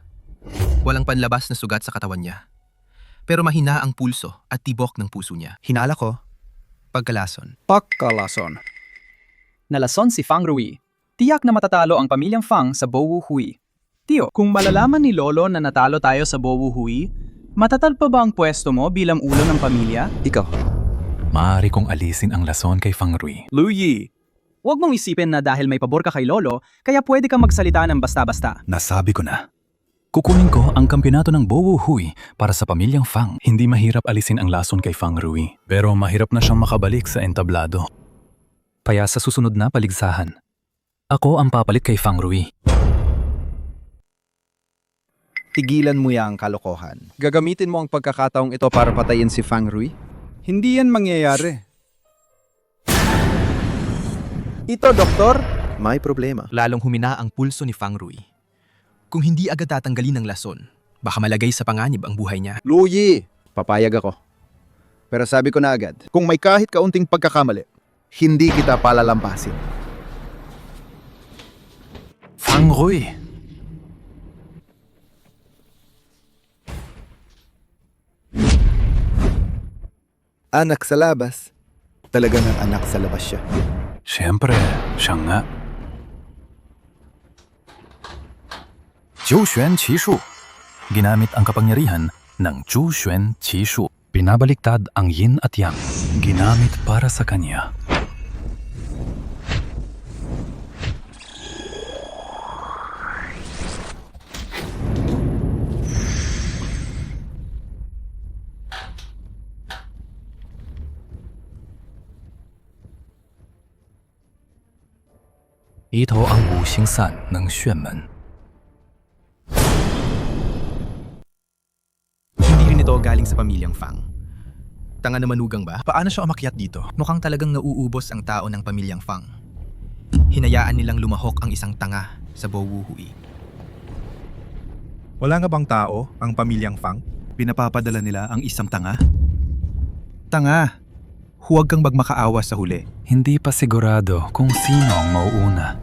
Walang panlabas na sugat sa katawan niya. Pero mahina ang pulso at tibok ng puso niya. Hinala ko, pagkalason. Pagkalason. Nalason si Fang Rui. Tiyak na matatalo ang pamilyang Fang sa Bow Hui. Tio, kung malalaman ni Lolo na natalo tayo sa Bow Hui, matatal pa ba ang pwesto mo bilang ulo ng pamilya? Ikaw. Maaari kong alisin ang lason kay Fang Rui. Luyi! Huwag mong isipin na dahil may pabor ka kay Lolo, kaya pwede kang magsalita ng basta-basta. Nasabi ko na. Kukunin ko ang kampiyonato ng Bow Hui para sa pamilyang Fang. Hindi mahirap alisin ang lason kay Fang Rui, pero mahirap na siyang makabalik sa entablado. Kaya sa susunod na paligsahan, ako ang papalit kay Fang Rui. Tigilan mo yang kalokohan. Gagamitin mo ang pagkakataong ito para patayin si Fang Rui? Hindi yan mangyayari. Ito, Doktor. May problema. Lalong humina ang pulso ni Fang Rui. Kung hindi agad tatanggalin ng lason, baka malagay sa panganib ang buhay niya. Luyi! Papayag ako. Pero sabi ko na agad, kung may kahit kaunting pagkakamali, hindi kita palalampasin. Fang Rui! Anak sa labas. Talaga ng anak sa labas siya. Siyempre, siya nga. Zhou Xuan Qi Shu. Ginamit ang kapangyarihan ng Zhou Xuan Qi Shu. Pinabaliktad ang yin at yang. Ginamit para sa kanya. Ito ang Wuxingsan ng Xuanmen. Hindi rin ito galing sa pamilyang Fang. tanga na manugang ba? Paano siya umakyat dito? Mukhang talagang nauubos ang tao ng pamilyang Fang. Hinayaan nilang lumahok ang isang tanga sa Bowuhui. Wala nga bang tao ang pamilyang Fang? Pinapapadala nila ang isang tanga? Tanga! Huwag kang magmakaawa sa huli. Hindi pa sigurado kung sino ang mauuna.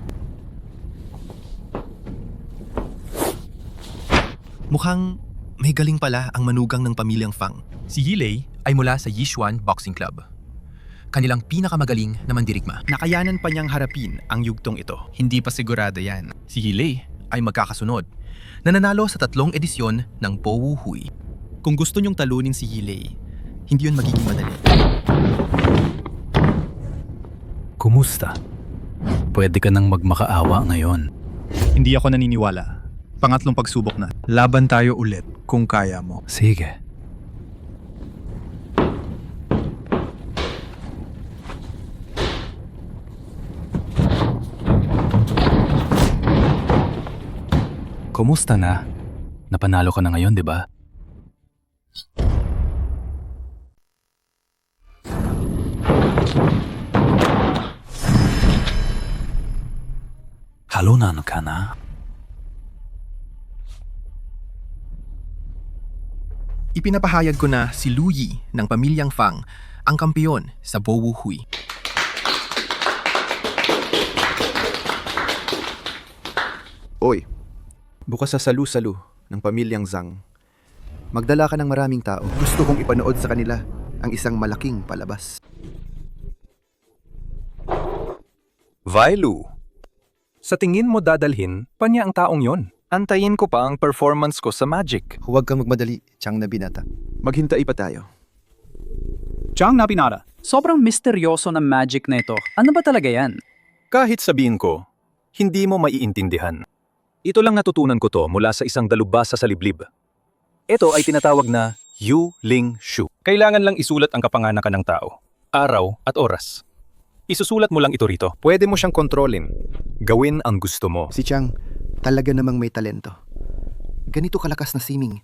Mukhang may galing pala ang manugang ng pamilyang Fang. Si Yilei ay mula sa Yishuan Boxing Club. Kanilang pinakamagaling na mandirigma. Nakayanan pa niyang harapin ang yugtong ito. Hindi pa sigurado yan. Si Yilei ay magkakasunod na nanalo sa 3 edisyon ng Bowuhui. Kung gusto niyong talunin si Yilei, hindi yun magiging madali. Kumusta? Pwede ka nang magmakaawa ngayon. Hindi ako naniniwala. Pangatlong pagsubok na. Laban tayo ulit kung kaya mo. Sige. Kumusta na? Napanalo ka na ngayon, di ba? Halunan ka na? Ipinapahayag ko na si Lu Yi ng pamilyang Fang ang kampiyon sa Bowuhui. Oy, bukas sa salu-salu ng pamilyang Zhang. Magdala ka ng maraming tao. Gusto kong ipanood sa kanila ang isang malaking palabas. Vailu, sa tingin mo dadalhin pa niya ang taong yon? Antayin ko pa ang performance ko sa Magic. Huwag kang magmadali, Chang na binata. Maghintay pa tayo. Chang na binata, sobrang misteryoso ng magic na ito. Ano ba talaga yan? Kahit sabihin ko, hindi mo maiintindihan. Ito lang natutunan ko to mula sa isang dalubhasa sa liblib. Ito ay tinatawag na Yu Ling Shu. Kailangan lang isulat ang kapanganakan ng tao, araw at oras. Isusulat mo lang ito rito. Pwede mo siyang kontrolin. Gawin ang gusto mo. Si Chang, talaga namang may talento. Ganito kalakas na siming.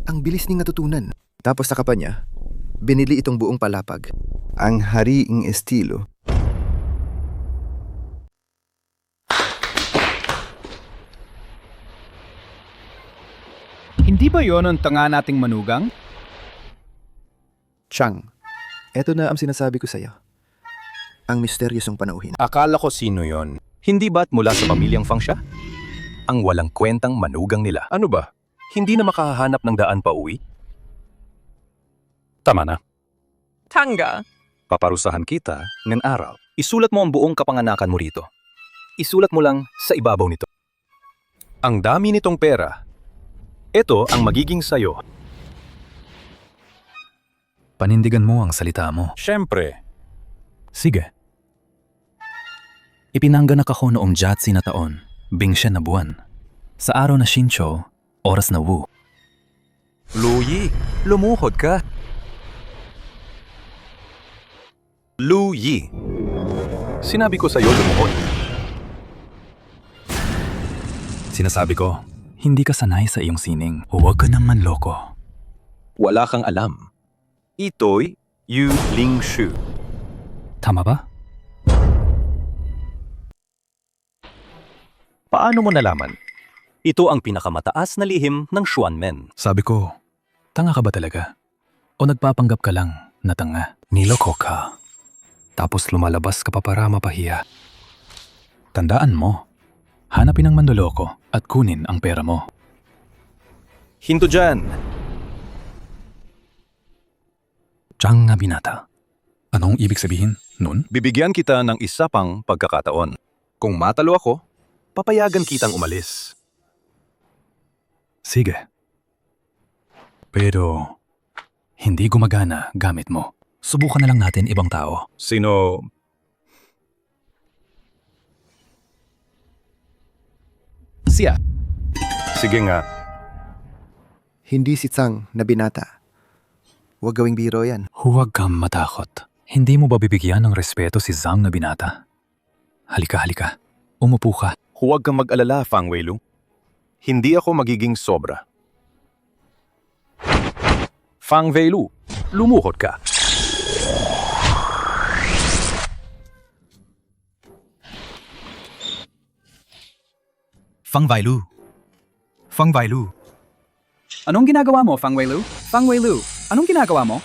Ang bilis niyang natutunan. Tapos sa kapa niya, binili itong buong palapag. Ang hariing estilo. Hindi ba yon ang tanga nating manugang? Chang, eto na ang sinasabi ko sa'yo. Ang misteryosong panauhin. Akala ko sino yon. Hindi ba't mula sa pamilyang Fang siya? Ang walang kwentang manugang nila. Ano ba? Hindi na makahanap ng daan pa uwi? Tama na. Tanga. Paparusahan kita ng araw. Isulat mo ang buong kapanganakan mo rito. Isulat mo lang sa ibabaw nito. Ang dami nitong pera. Ito ang magiging sayo. Panindigan mo ang salita mo. Siyempre. Sige. Ipinangganak ako noong Jatsi na taon, Bingshen na buwan. Sa araw na Shincho, oras na Wu. Lu Yi, lumuhod ka. Lu Yi. Sinabi ko sa'yo lumuhod. Sinasabi ko, hindi ka sanay sa iyong sining. Huwag ka nang manloko. Wala kang alam. Ito'y Yu Ling Shu. Tama ba? Paano mo nalaman? Ito ang pinakamataas na lihim ng Xuanmen. Sabi ko, tanga ka ba talaga? O nagpapanggap ka lang na tanga? Niloko ka. Tapos lumalabas ka pa para mapahiya. Tandaan mo, hanapin ang mandoloko at kunin ang pera mo. Hinto dyan! Chang nga binata. Anong ibig sabihin nun? Bibigyan kita ng isa pang pagkakataon. Kung matalo ako, papayagan kitang umalis. Sige. Pero, hindi gumagana gamit mo. Subukan na lang natin ibang tao. Sino? Siya. Sige nga. Hindi si Tsang na binata. Huwag gawing biro yan. Huwag kang matakot. Hindi mo ba bibigyan ng respeto si Zhang na binata? Halika, halika. Umupo ka. Huwag kang mag-alala, Fang Weilu. Hindi ako magiging sobra. Fang Weilu, lumuhod ka. Fang Wailu. Fang Wailu. Anong ginagawa mo, Fang Weilu? Fang Weilu, anong ginagawa mo?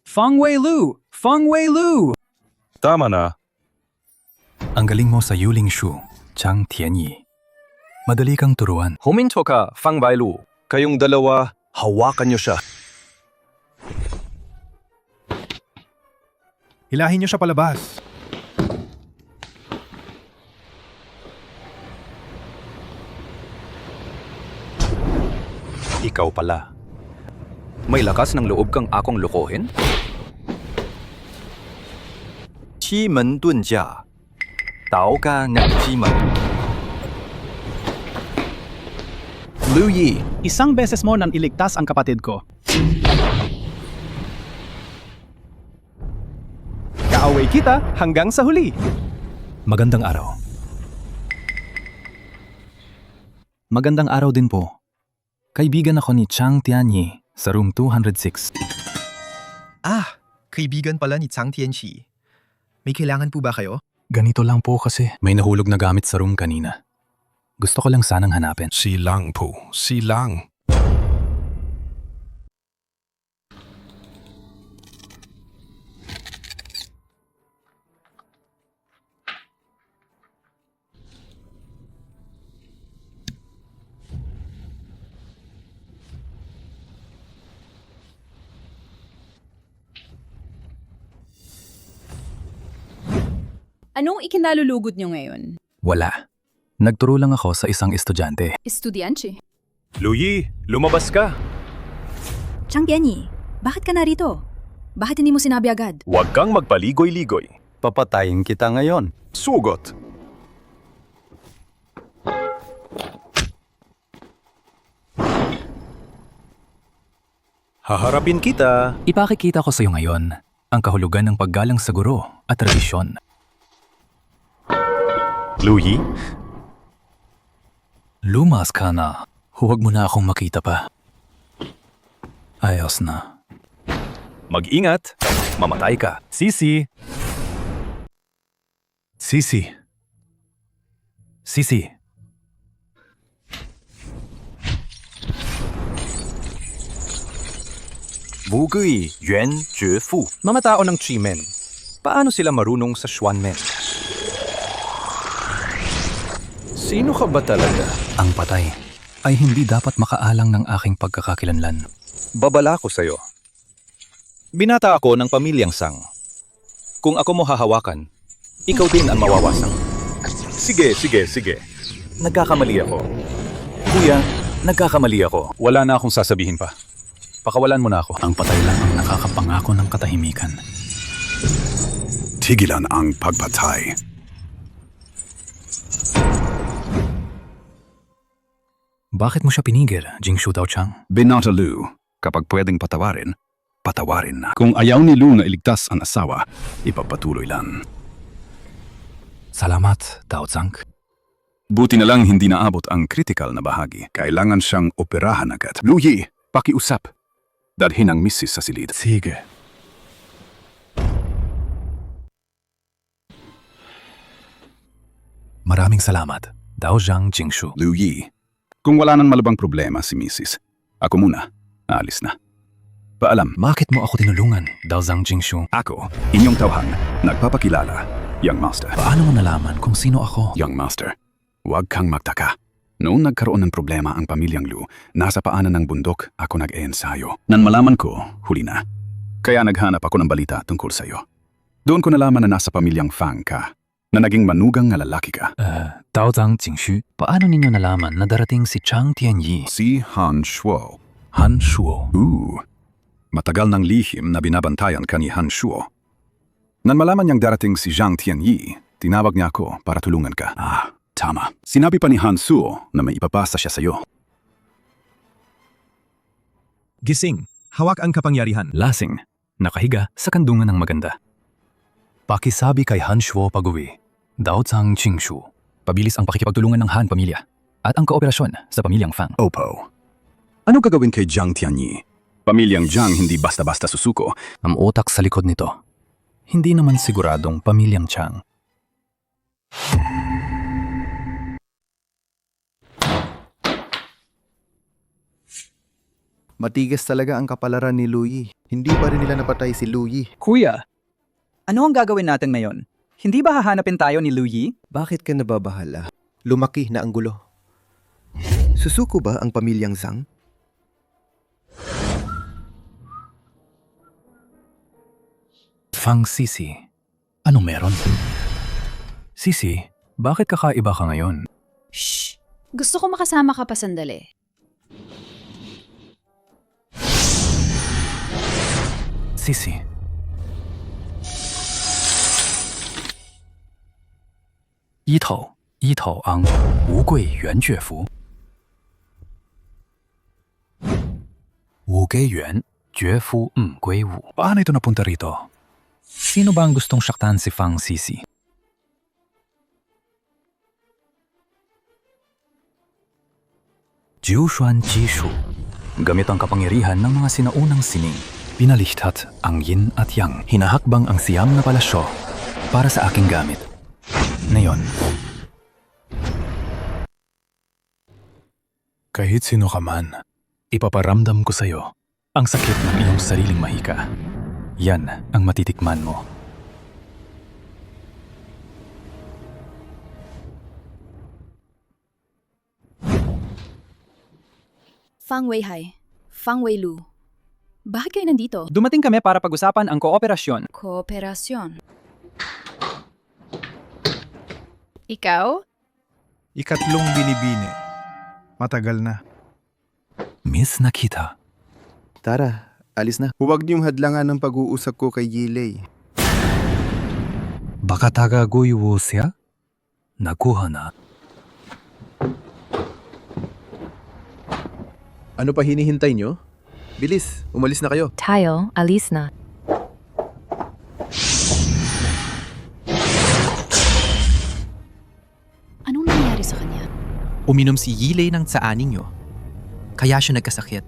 Fang Weilu! Fang Weilu! Tama na. Ang galing mo sa Yuling Shu, Chang Tianyi. Madali kang turuan. Huminto ka, Fang Wailu. Kayong dalawa, hawakan niyo siya. Hilahin niyo siya palabas. Ikaw pala. May lakas ng loob kang akong lokohin? 西门遁甲，道家ng Simon. Liu Yi, isang beses mo nang iligtas ang kapatid ko. Kaaway kita hanggang sa huli. Magandang araw. Magandang araw din po. Kaibigan ako ni Chang Tianyi sa room 206. Ah, kaibigan pala ni Chang Tianyi. May kailangan po ba kayo? Ganito lang po kasi. May nahulog na gamit sa room kanina. Gusto ko lang sanang hanapin. Si Lang po. Si Lang. Anong ikinalulugod nyo ngayon? Wala. Nagturo lang ako sa isang estudyante. Estudyante. Liu Yi, lumabas ka. Chang Tianyi, bakit ka narito? Bakit hindi mo sinabi agad? Huwag kang magpaligoy-ligoy. Papatayin kita ngayon. Sugot. Haharapin kita. Ipakikita ko sa iyo ngayon ang kahulugan ng paggalang sa guro at tradisyon. Liu Yi? Lumas ka na. Huwag mo na akong makita pa. Ayos na. Mag-ingat. Mamatay ka. Sisi! Sisi! Sisi! Wugui Yuan Zhe Fu. Mga tao ng Chimen. Paano sila marunong sa Xuanmen? Sino ka ba talaga? Ang patay ay hindi dapat makaalang ng aking pagkakakilanlan. Babala ko sa'yo. Binata ako ng pamilyang Sang. Kung ako mo hahawakan, ikaw din ang mawawasang. Sige. Nagkakamali ako. Kuya, nagkakamali ako. Wala na akong sasabihin pa. Pakawalan mo na ako. Ang patay lang ang nakakapangako ng katahimikan. Tigilan ang pagpatay. Bakit mo siya pinigil, Jingshu Daochang? Binata Lu, kapag pwedeng patawarin, patawarin na. Kung ayaw ni Lu na iligtas ang asawa, ipagpatuloy lang. Salamat, Daochang. Buti na lang hindi naabot ang critical na bahagi. Kailangan siyang operahan agad. Liu Yi, pakiusap. Dadhin ang misis sa silid. Sige. Maraming salamat, Daojiang Jingshu. Liu Yi, kung wala nang malabang problema si misis, ako muna, aalis na. Paalam. Bakit mo ako tinulungan, Daojiang Jingshu? Ako, inyong tauhan, nagpapakilala, Young Master. Paano mo nalaman kung sino ako? Young Master, huwag kang magtaka. Noong nagkaroon ng problema ang pamilyang Lu, nasa paanan ng bundok ako nag-eensayo. Nang malaman ko, huli na. Kaya naghanap ako ng balita tungkol sa'yo. Doon ko nalaman na nasa pamilyang Fang ka, na naging manugang na lalaki ka. Daojiang Jingshu, paano ninyo nalaman na darating si Chang Tianyi? Si Han Shuo. Han Shuo? Matagal ng lihim na binabantayan ka ni Han Shuo. Nang malaman niyang darating si Zhang Tianyi, tinawag niya ako para tulungan ka. Tama. Sinabi pa ni Han Shuo na may ipapasa siya sa'yo. Gising. Hawak ang kapangyarihan. Lasing. Nakahiga sa kandungan ng maganda. Pakisabi kay Han Shuo pag-uwi. Daojiang Jingshu. Pabilis ang pakikipagtulungan ng Han pamilya at ang kooperasyon sa pamilyang Fang. Opo. Ano gagawin kay Zhang Tianyi? Pamilyang Zhang hindi basta-basta susuko. Ang utak sa likod nito. Hindi naman siguradong pamilyang Chang. Matigas talaga ang kapalaran ni Louie. Hindi pa rin nila napatay si Louie. Kuya, ano ang gagawin natin ngayon? Hindi ba hahanapin tayo ni Louie? Bakit ka nababahala? Lumaki na ang gulo. Susuko ba ang pamilyang Zhang? Fang Sisi, anong meron? Sisi, bakit kakaiba ka ngayon? Shh! Gusto ko makasama ka pa sandali. Sisi. Yi Tao Ang, Wu Gui Yuan Jue Fu. Wu Gui Yuan, Jue Fu Gui Wu. Paano ito napunta rito? Sino ba ang gustong saktan si Fang Sisi? Jiushuan Jishu. Gamit ang kapangyarihan ng mga sinaunang sining, pinalihthat ang yin at yang. Hinahakbang ang siyam na palasyo para sa aking gamit. Ngayon, kahit sino ka man, ipaparamdam ko sa'yo ang sakit ng iyong sariling mahika. Yan ang matitikman mo. Fang Weihai, Fang Weilu. Bakit kayo nandito? Dumating kami para pag-usapan ang kooperasyon. Kooperasyon. Ikaw? Ikatlong binibini. Matagal na. Miss Nakita. Tara, alis na. Huwag niyong hadlangan ng pag-uusap ko kay Yilei. Baka tagagoy wo siya? Nakuha na. Ano pa hinihintay niyo? Bilis, umalis na kayo. Tayo, alis na. Anong nangyari sa kanya? Uminom si Yilei ng tsaan ninyo. Kaya siya nagkasakit.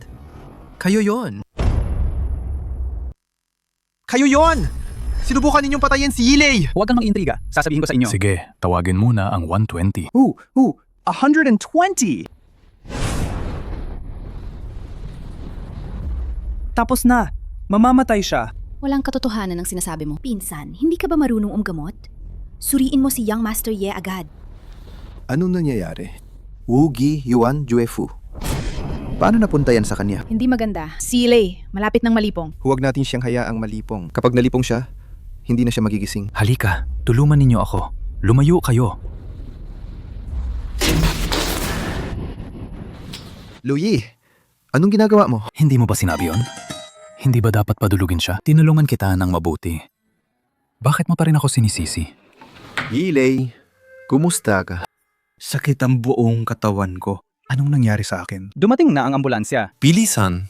Kayo yon. Kayo yon! Sinubukan ninyong patayin si Yilei! Huwag kang mag-intriga. Sasabihin ko sa inyo. Sige, tawagin muna ang 120. 120! Tapos na. Mamamatay siya. Walang katotohanan ng sinasabi mo. Pinsan, hindi ka ba marunong umgamot? Suriin mo si Young Master Ye agad. Anong nangyayari? Wugi Yuan Juefu. Paano napunta yan sa kanya? Hindi maganda. Si Lei, malapit ng malipong. Huwag natin siyang hayaang malipong. Kapag nalipong siya, hindi na siya magigising. Halika, tulungan ninyo ako. Lumayo kayo. Louie, anong ginagawa mo? Hindi mo ba sinabi yon? Hindi ba dapat padulugin siya? Tinulungan kita ng mabuti. Bakit mo pa rin ako sinisisi? Yilei, kumusta ka? Sakit ang buong katawan ko. Anong nangyari sa akin? Dumating na ang ambulansya. Bilisan.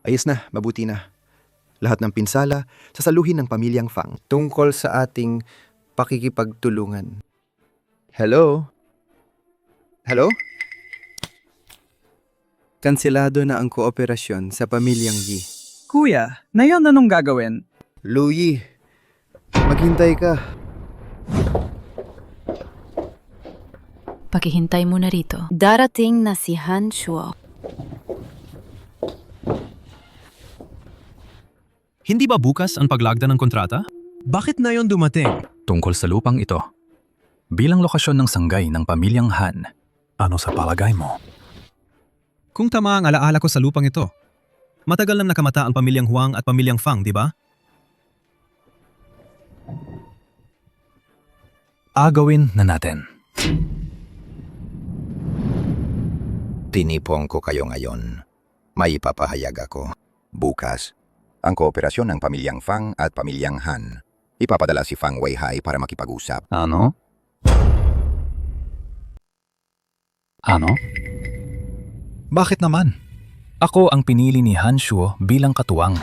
Ayos na, mabuti na. Lahat ng pinsala, sasaluhin ng pamilyang Fang tungkol sa ating pakikipagtulungan. Hello? Hello? Kanselado na ang kooperasyon sa pamilyang Yi. Kuya, ngayon anong gagawin? Louie, maghintay ka. Paghihintay mo na rito. Darating na si Han Shuo. Hindi ba bukas ang paglagda ng kontrata? Bakit na yon dumating? Tungkol sa lupang ito. Bilang lokasyon ng sanggay ng pamilyang Han, ano sa palagay mo? Kung tama ang alaala ko sa lupang ito, matagal nang nakamata ang pamilyang Huang at pamilyang Fang, di ba? Agawin na natin. Tinipong ko kayo ngayon. May ipapahayag ako. Bukas, ang kooperasyon ng pamilyang Fang at pamilyang Han. Ipapadala si Fang Weihai para makipag-usap. Ano? Ano? Bakit naman? Ako ang pinili ni Han Shuo bilang katuwang.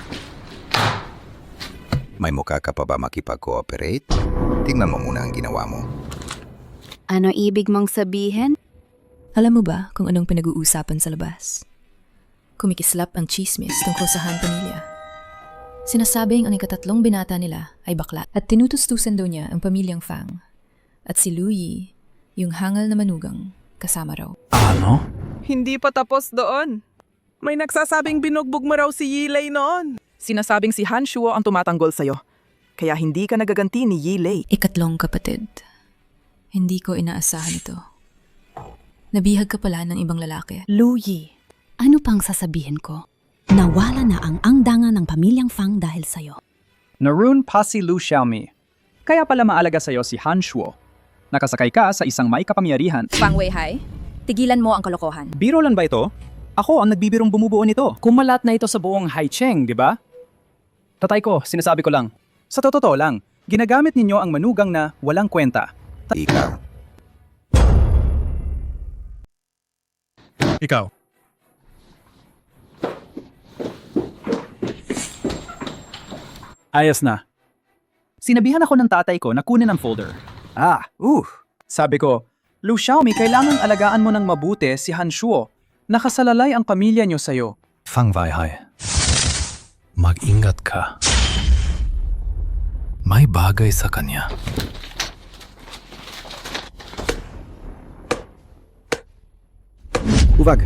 May mukha ka pa ba makipag-cooperate? Tingnan mo muna ang ginawa mo. Ano ibig mong sabihin? Alam mo ba kung anong pinag-uusapan sa labas? Kumikislap ang chismis tungkol sa Han pamilya. Sinasabing ang ikatatlong binata nila ay bakla at tinutustusan daw niya ang pamilyang Fang. At si Lu Yi, yung hangal na manugang, kasama raw. Ano? Hindi pa tapos doon. May nagsasabing binugbog mo raw si Yilei noon. Sinasabing si Han Shuo ang tumatanggol sa'yo. Kaya hindi ka nagaganti ni Yilei. Ikatlong kapatid. Hindi ko inaasahan ito. Nabihag ka pala ng ibang lalaki. Lu Yi. Ano pang sasabihin ko? Nawala na ang angdangan ng pamilyang Fang dahil sa'yo. Narun pa si Lu Xiaomi. Kaya pala maalaga sa'yo si Han Shuo. Nakasakay ka sa isang may kapangyarihan. Fang Weihai, tigilan mo ang kalokohan. Biro lang ba ito? Ako ang nagbibirong bumubuo nito. Kumalat na ito sa buong Haicheng, di ba? Tatay ko, sinasabi ko lang. Sa totoo lang, ginagamit ninyo ang manugang na walang kwenta. Ikaw. Ikaw. Ayos na. Sinabihan ako ng tatay ko na kunin ang folder. Sabi ko, Lu Xiaomi, kailangang alagaan mo ng mabuti si Han Shuo. Nakasalalay ang pamilya niyo sa'yo. Fang Weihai, mag-ingat ka. May bagay sa kanya. Huwag.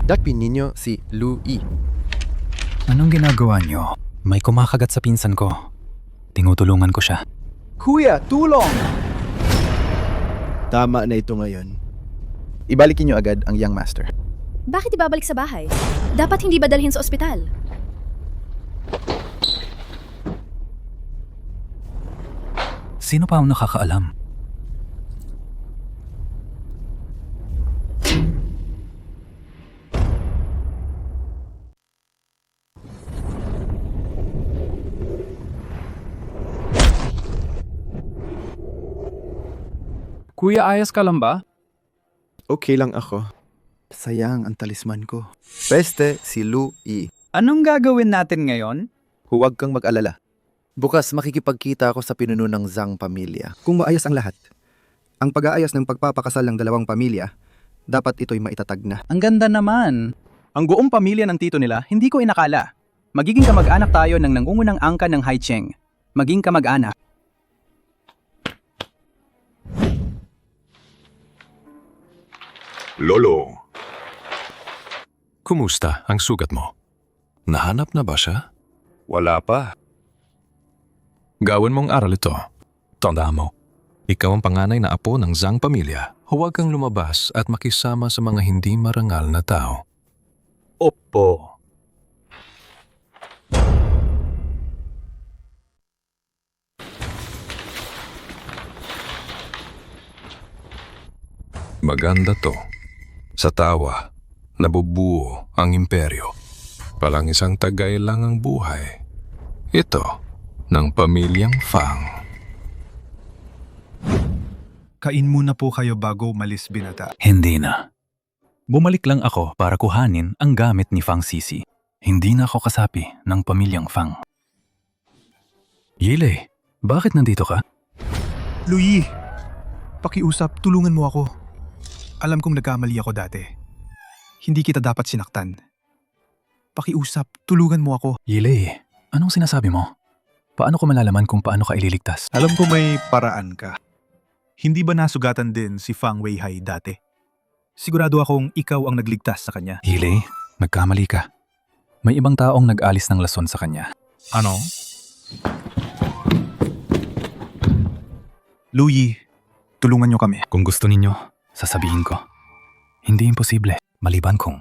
Dakpin ninyo si Lu Yi. Anong ginagawa niyo? May kumakagat sa pinsan ko. Tinutulungan ko siya. Kuya, tulong! Tama na ito ngayon. Ibalikin niyo agad ang young master. Bakit ibabalik sa bahay? Dapat hindi ba dalhin sa ospital? Sino pa ang nakakaalam? Kuya, ayos ka lang ba? Okay lang ako. Sayang ang talisman ko. Peste si Lu Yi. Anong gagawin natin ngayon? Huwag kang mag-alala. Bukas makikipagkita ako sa pinuno ng Zhang pamilya. Kung maayos ang lahat, ang pag-aayos ng pagpapakasal ng dalawang pamilya, dapat ito'y maitatag na. Ang ganda naman. Ang buong pamilya ng tito nila, hindi ko inakala. Magiging kamag-anak tayo ng nangungunang angka ng Haicheng. Maging kamag-anak. Lolo. Kumusta ang sugat mo? Nahanap na ba siya? Wala pa. Gawin mong aral ito. Tandaan mo, ikaw ang panganay na apo ng Zhang pamilya. Huwag kang lumabas at makisama sa mga hindi marangal na tao. Opo. Maganda to. Sa tawa, nabubuo ang imperyo. Palang isang tagay lang ang buhay. Ito, ng pamilyang Fang. Kain muna po kayo bago umalis, binata. Hindi na. Bumalik lang ako para kuhanin ang gamit ni Fang Sisi. Hindi na ako kasapi ng pamilyang Fang. Yilei, bakit nandito ka? Lu Yi, pakiusap, tulungan mo ako. Alam kong nagkamali ako dati. Hindi kita dapat sinaktan. Pakiusap, tulungan mo ako. Yilei, anong sinasabi mo? Paano ko malalaman kung paano ka ililigtas? Alam ko may paraan ka. Hindi ba nasugatan din si Fang Weihai dati? Sigurado akong ikaw ang nagligtas sa kanya. Yilei, nagkamali ka. May ibang taong nag-alis ng lason sa kanya. Ano? Lu Yi, tulungan niyo kami. Kung gusto ninyo, sasabihin ko. Hindi imposible, maliban kung...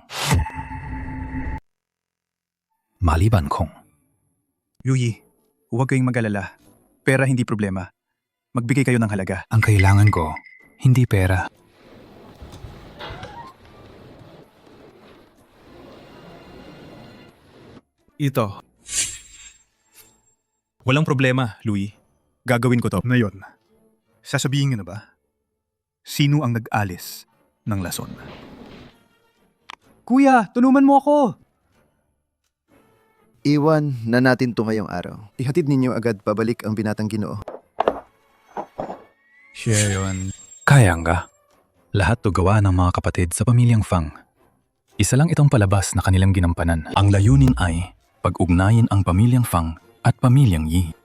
Lu Yi, huwag kayong mag-alala. Pera hindi problema. Magbigay kayo ng halaga. Ang kailangan ko, hindi pera. Ito. Walang problema, Lu Yi. Gagawin ko to. Ngayon, sasabihin niyo na ba? Sino ang nag-alis ng lason? Kuya, tulungan mo ako! Iwan na natin to ngayong araw. Ihatid ninyo agad pabalik ang binatang Ginoo. Siya yun. Kaya nga. Lahat to gawa ng mga kapatid sa pamilyang Fang. Isa lang itong palabas na kanilang ginampanan. Ang layunin ay pag-ugnayin ang pamilyang Fang at pamilyang Yi.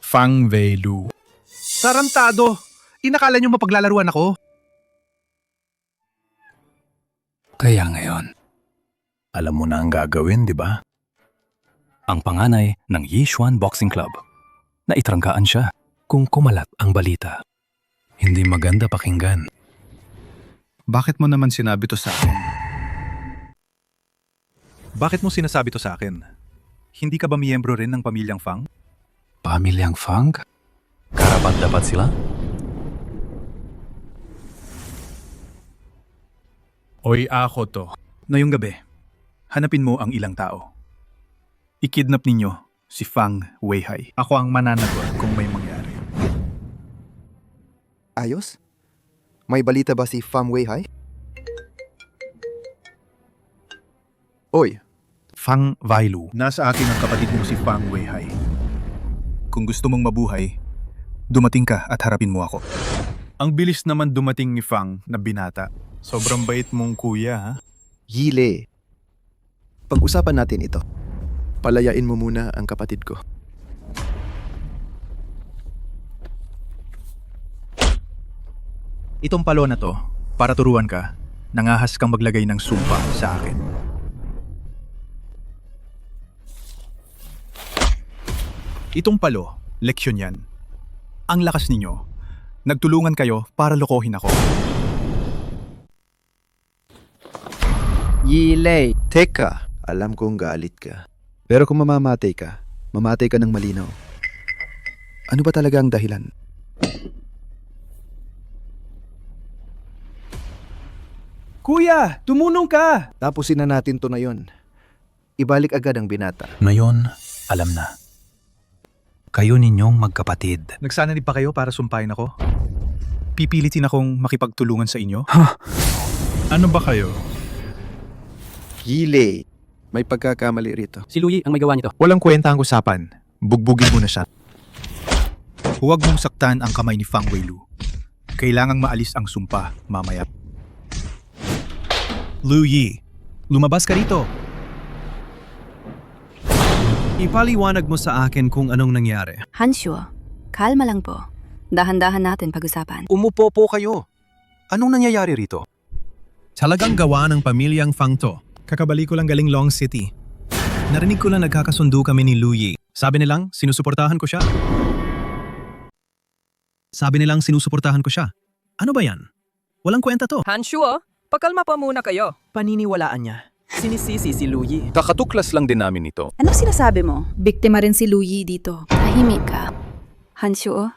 Fang Wei Lu. Tarantado! Inakala niyo mapaglalaruan ako? Kaya ngayon, alam mo na ang gagawin, di ba? Ang panganay ng Yishuan Boxing Club. Naitrangkaan siya kung kumalat ang balita. Hindi maganda pakinggan. Bakit mo naman sinabi to sa akin? Bakit mo sinasabi to sa akin? Hindi ka ba miyembro rin ng pamilyang Fang? Pamilyang Fang? Karapat-dapat sila? Oy, ako to. Ngayong gabi, hanapin mo ang ilang tao. Ikidnap ninyo si Fang Weihai. Ako ang mananagot kung may mangyari. Ayos? May balita ba si Fang Weihai? Oy, Fang Wailu. Nasa akin ang kapatid mo si Fang Weihai. Kung gusto mong mabuhay, dumating ka at harapin mo ako. Ang bilis naman dumating ni Fang na binata. Sobrang bait mong kuya, ha? Yile. Pag-usapan natin ito. Palayain mo muna ang kapatid ko. Itong palo na to, para turuan ka, nangahas kang maglagay ng sumpa sa akin. Itong palo, leksyon yan. Ang lakas ninyo. Nagtulungan kayo para lokohin ako. Yile. Teka, alam kong galit ka. Pero kung mamamatay ka ng malinaw. Ano ba talaga ang dahilan? Kuya, tumunong ka! Tapusin na natin to na yon. Ibalik agad ang binata. Ngayon, alam na. Kayo ninyong magkapatid. Nagsananib pa kayo para sumpahin ako? Pipilitin akong makipagtulungan sa inyo? Ano ba kayo? Yile. May pagkakamali rito. Si Louie ang may gawa nito. Walang kwenta ang usapan. Bugbugin mo na siya. Huwag mong saktan ang kamay ni Fang Weilu. Kailangang maalis ang sumpa mamaya. Lu Yi, lumabas ka rito. Ipaliwanag mo sa akin kung anong nangyari. Hanshuo, kalma lang po. Dahan-dahan natin pag-usapan. Umupo po kayo. Anong nangyayari rito? Talagang gawa ng pamilyang Fang to. Kakabali ko lang galing Long City. Narinig ko lang nagkakasundo kami ni Lu Yi. Sabi nilang sinusuportahan ko siya. Ano ba yan? Walang kwenta to. Hanshuo, pakalma pa muna kayo. Paniniwalaan niya. Sinisisi si Lu Yi. Kakatuklas lang din namin ito. Ano sinasabi mo? Biktima rin si Lu Yi dito. Tahimik ka. Hanshuo,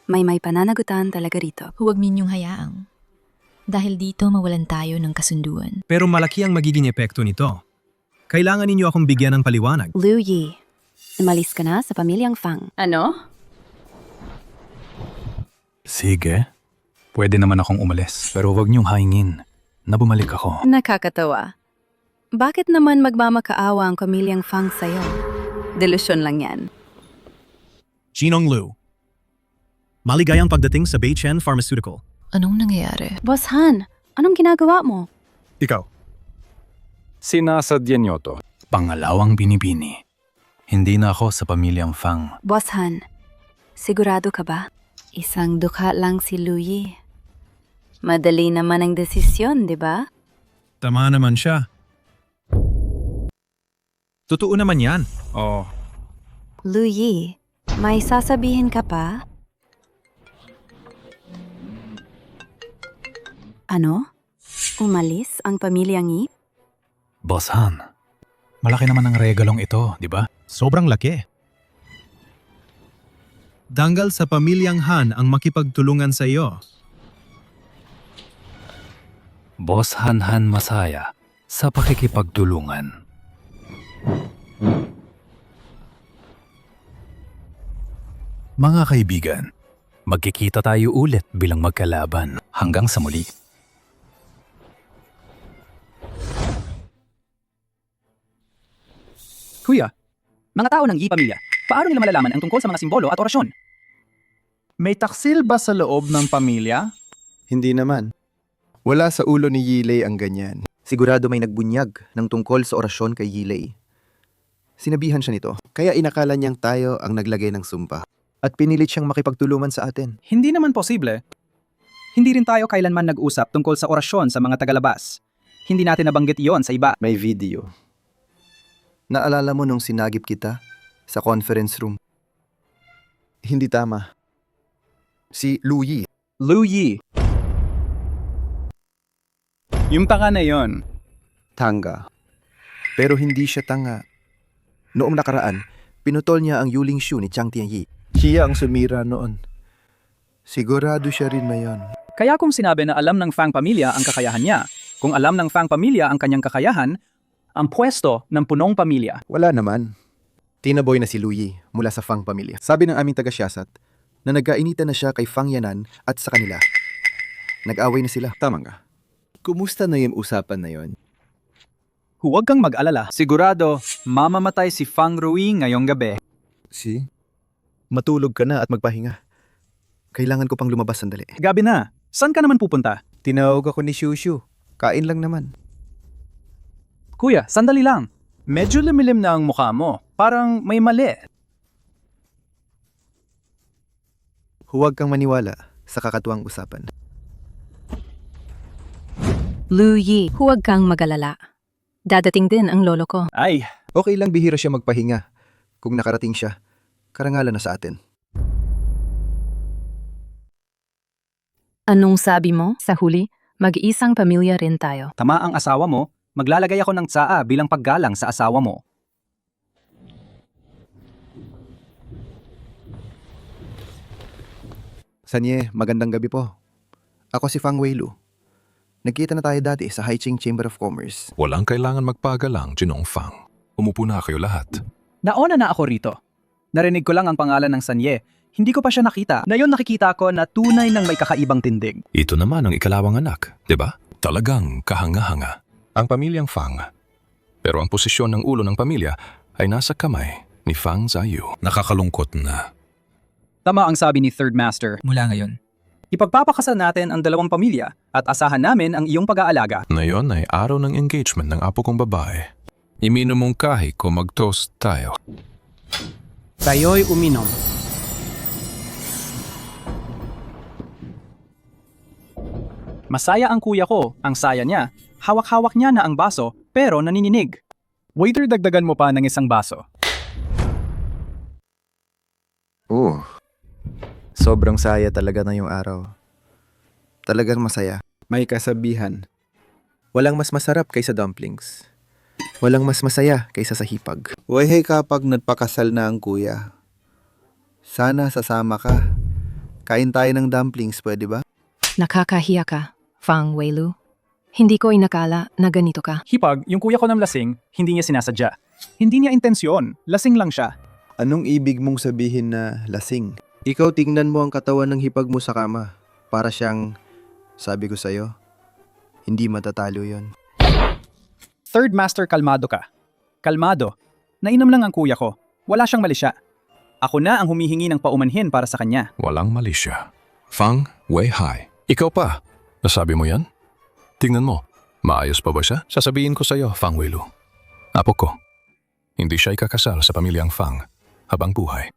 may pananagutan talaga rito. Huwag ninyong hayaang. Dahil dito mawalan tayo ng kasunduan. Pero malaki ang magiging epekto nito. Kailangan ninyo akong bigyan ng paliwanag. Lu Yi, umalis ka na sa pamilyang Fang. Ano? Sige. Pwede naman akong umalis. Pero huwag niyong haingin na bumalik ako. Nakakatawa. Bakit naman magmamakaawa ang pamilyang Fang sa'yo? Delusyon lang yan. Jinong Lu. Maligayang pagdating sa Beichen Pharmaceutical. Anong nangyayari? Boss Han, anong ginagawa mo? Ikaw. Sinasadya niyo to. Pangalawang binibini. Hindi na ako sa pamilyang Fang. Boss Han, sigurado ka ba? Isang dukha lang si Lu Yi. Madali naman ang desisyon, di ba? Tama naman siya. Totoo naman yan. Oh. Lu Yi, may sasabihin ka pa? Ano? Umalis ang pamilyang Yi? Boss Han, malaki naman ang regalong ito, di ba? Sobrang laki. Danggal sa pamilyang Han ang makipagtulungan sa iyo. Boss Han masaya sa pakikipagtulungan. Mga kaibigan, magkikita tayo ulit bilang magkalaban hanggang sa muli. Kuya, mga tao ng Yi pamilya, paano nila malalaman ang tungkol sa mga simbolo at orasyon? May taksil ba sa loob ng pamilya? Hindi naman. Wala sa ulo ni Yilei ang ganyan. Sigurado may nagbunyag ng tungkol sa orasyon kay Yilei. Sinabihan siya nito, kaya inakala niyang tayo ang naglagay ng sumpa. At pinilit siyang makipagtulungan sa atin. Hindi naman posible. Hindi rin tayo kailanman nag-usap tungkol sa orasyon sa mga tagalabas. Hindi natin nabanggit iyon sa iba. May video. Naalala mo nung sinagip kita sa conference room? Hindi tama. Si Lu Yi. Lu Yi. Yung tanga na yon. Tanga. Pero hindi siya tanga. Noong nakaraan, pinutol niya ang Yuling Shu ni Chang Tianyi. Siya ang sumira noon. Sigurado siya rin na yon. Kaya kung sinabi na alam ng Fang pamilya ang kakayahan niya, kung alam ng Fang pamilya ang kanyang kakayahan, ang pwesto ng punong pamilya. Wala naman. Tinaboy na si Lu Yi mula sa Fang pamilya. Sabi ng aming taga-siyasat na nagkainitan na siya kay Fang Yanan at sa kanila. Nag-away na sila. Tama nga. Kumusta na yung usapan na yon? Huwag kang mag-alala. Sigurado, mamamatay si Fang Rui ngayong gabi. Matulog ka na at magpahinga. Kailangan ko pang lumabas sandali. Gabi na. Saan ka naman pupunta? Tinawag ako ni Shushu. Kain lang naman. Kuya, sandali lang. Medyo lumilim na ang mukha mo. Parang may mali. Huwag kang maniwala sa kakatuwang usapan. Lu Yi, huwag kang magalala. Dadating din ang lolo ko. Ay, okay lang bihira siya magpahinga. Kung nakarating siya, karangalan na sa atin. Anong sabi mo? Sa huli, mag-iisang pamilya rin tayo. Tama ang asawa mo. Maglalagay ako ng tsaa bilang paggalang sa asawa mo. Sanye, magandang gabi po. Ako si Fang Weilu. Nagkita na tayo dati sa Haiching Chamber of Commerce. Walang kailangan magpagalang, Jinong Fang. Umupo na kayo lahat. Nauna na ako rito. Narinig ko lang ang pangalan ng Sanye. Hindi ko pa siya nakita. Ngayon nakikita ko na tunay ng may kakaibang tindig. Ito naman ang ikalawang anak, di ba? Talagang kahanga-hanga. Ang pamilyang Fang. Pero ang posisyon ng ulo ng pamilya ay nasa kamay ni Fang Zaiyu. Nakakalungkot na. Tama ang sabi ni Third Master. Mula ngayon, ipagpapakasal natin ang dalawang pamilya at asahan namin ang iyong pag-aalaga. Ngayon ay araw ng engagement ng apo kong babae. Iminom mong kahit ko mag-toast tayo. Tayo'y uminom. Masaya ang kuya ko, ang saya niya. Hawak-hawak niya na ang baso, pero nanininig. Waiter, dagdagan mo pa ng isang baso. Sobrang saya talaga na yung araw. Talagang masaya. May kasabihan. Walang mas masarap kaysa dumplings. Walang mas masaya kaysa sa hipag. Wayhay kapag nagpakasal na ang kuya. Sana sasama ka. Kain tayo ng dumplings, pwede ba? Nakakahiya ka, Fang Weilu. Hindi ko inakala na ganito ka. Hipag, yung kuya ko ng lasing, hindi niya sinasadya. Hindi niya intensyon, lasing lang siya. Anong ibig mong sabihin na lasing? Ikaw tingnan mo ang katawan ng hipag mo sa kama. Para siyang, sabi ko sa'yo, hindi matatalo yon. Third Master, kalmado ka. Kalmado. Nainom lang ang kuya ko. Wala siyang mali siya. Ako na ang humihingi ng paumanhin para sa kanya. Walang mali siya. Fang Weihai. Ikaw pa. Nasabi mo yan? Tingnan mo. Maayos pa ba siya? Sasabihin ko sa'yo, Fang Weilu. Apo ko. Hindi siya ikakasal sa pamilyang Fang habang buhay.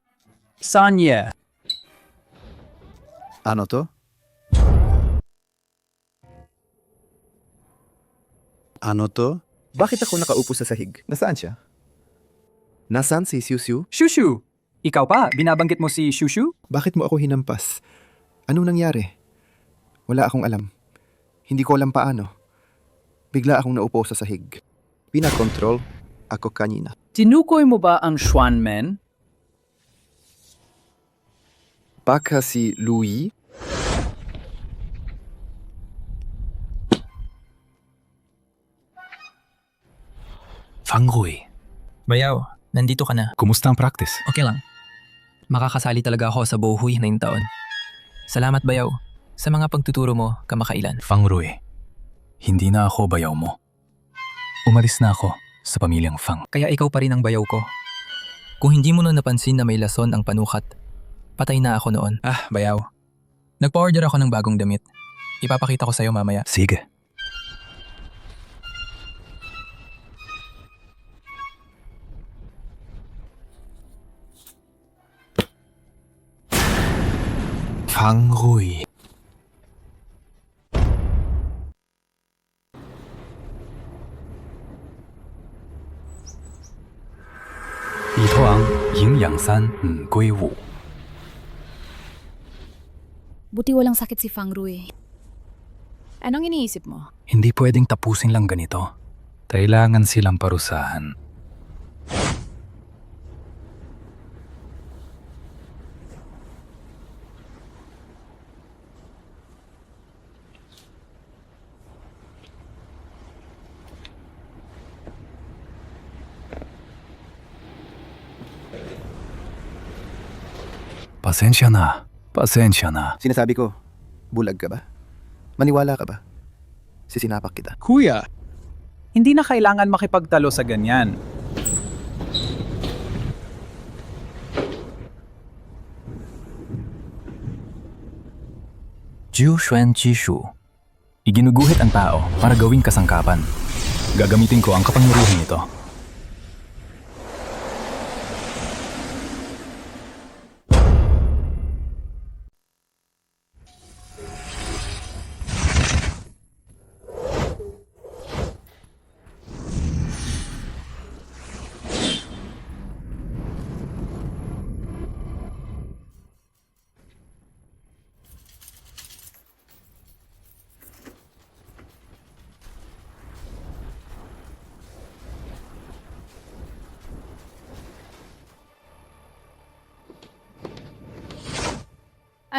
Sanye. Ano to? Ano to? Bakit ako nakaupo sa sahig? Nasaan siya? Nasaan si Shushu? Shushu! Ikaw pa, binabanggit mo si Shushu? Bakit mo ako hinampas? Anong nangyari? Wala akong alam. Hindi ko alam paano. Bigla akong naupo sa sahig. Pinakontrol ako kanina. Tinukoy mo ba ang Xuanmen? Baka si Lu Yi? Fang Rui. Bayaw, nandito ka na. Kumusta ang practice? Okay lang. Makakasali talaga ako sa Bohui na yung taon. Salamat, Bayaw, sa mga pagtuturo mo kamakailan. Fang Rui, hindi na ako bayaw mo. Umalis na ako sa pamilyang Fang. Kaya ikaw pa rin ang bayaw ko. Kung hindi mo na napansin na may lason ang panukat, patay na ako noon. Bayaw. Nagpa-order ako ng bagong damit. Ipapakita ko sa'yo mamaya. Sige. Fang Rui. Ito ang Yin Yang San Gui Wu. Buti walang sakit si Fang Rui. Anong iniisip mo? Hindi pwedeng tapusin lang ganito. Kailangan silang parusahan. Pasensya na. Pasensya na. Sinasabi ko, bulag ka ba? Maniwala ka ba? Sisinapak kita. Kuya, hindi na kailangan makipagtalo sa ganyan. Jiu Xuan Jishu. Iginuguhit ang tao para gawing kasangkapan. Gagamitin ko ang kapangyarihan nito.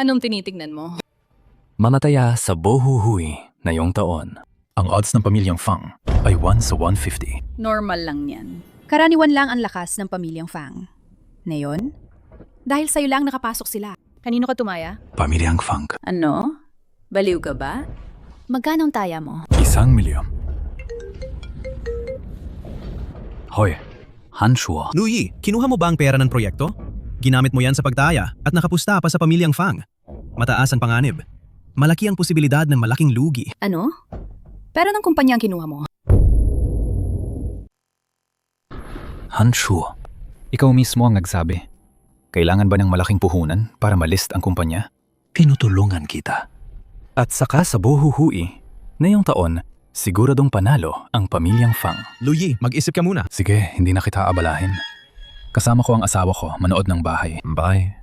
Anong tinitignan mo? Mamataya sa Bohuhui na iyong taon. Ang odds ng pamilyang Fang ay 1 sa 150. Normal lang yan. Karaniwan lang ang lakas ng pamilyang Fang. Ngayon, dahil sa'yo lang nakapasok sila. Kanino ka tumaya? Pamilyang Fang. Ano? Baliw ka ba? Magkano ang taya mo? 1,000,000. Hoy, Han Shuo. Luyi, kinuha mo ba ang pera ng proyekto? Ginamit mo yan sa pagtaya at nakapusta pa sa pamilyang Fang. Mataas ang panganib. Malaki ang posibilidad ng malaking lugi. Ano? Pero ng kumpanya ang kinuha mo. Han Shuo. Ikaw mismo ang nagsabi. Kailangan ba ng malaking puhunan para malist ang kumpanya? Tinutulungan kita. At saka sa Bohuhui, na iyong taon, siguradong panalo ang pamilyang Fang. Luyi, mag-isip ka muna. Sige, hindi na kita abalahin. Kasama ko ang asawa ko, manood ng bahay. Bye.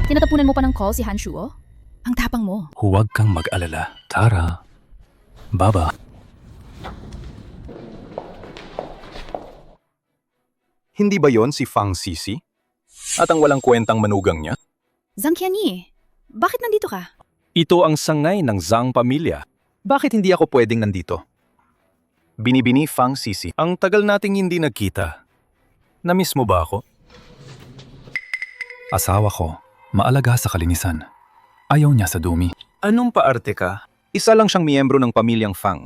Tinatapunan mo pa ng call si Han Shuo? Ang tapang mo. Huwag kang mag-alala. Tara. Baba. Hindi ba yon si Fang Sisi? At ang walang kwentang manugang niya? Zhang Qianyi, bakit nandito ka? Ito ang sangay ng Zhang pamilya. Bakit hindi ako pwedeng nandito? Binibini Fang Sisi. Ang tagal nating hindi nagkita. Namiss mo ba ako? Asawa ko, maalaga sa kalinisan. Ayaw niya sa dumi. Anong paarte ka? Isa lang siyang miyembro ng pamilyang Fang.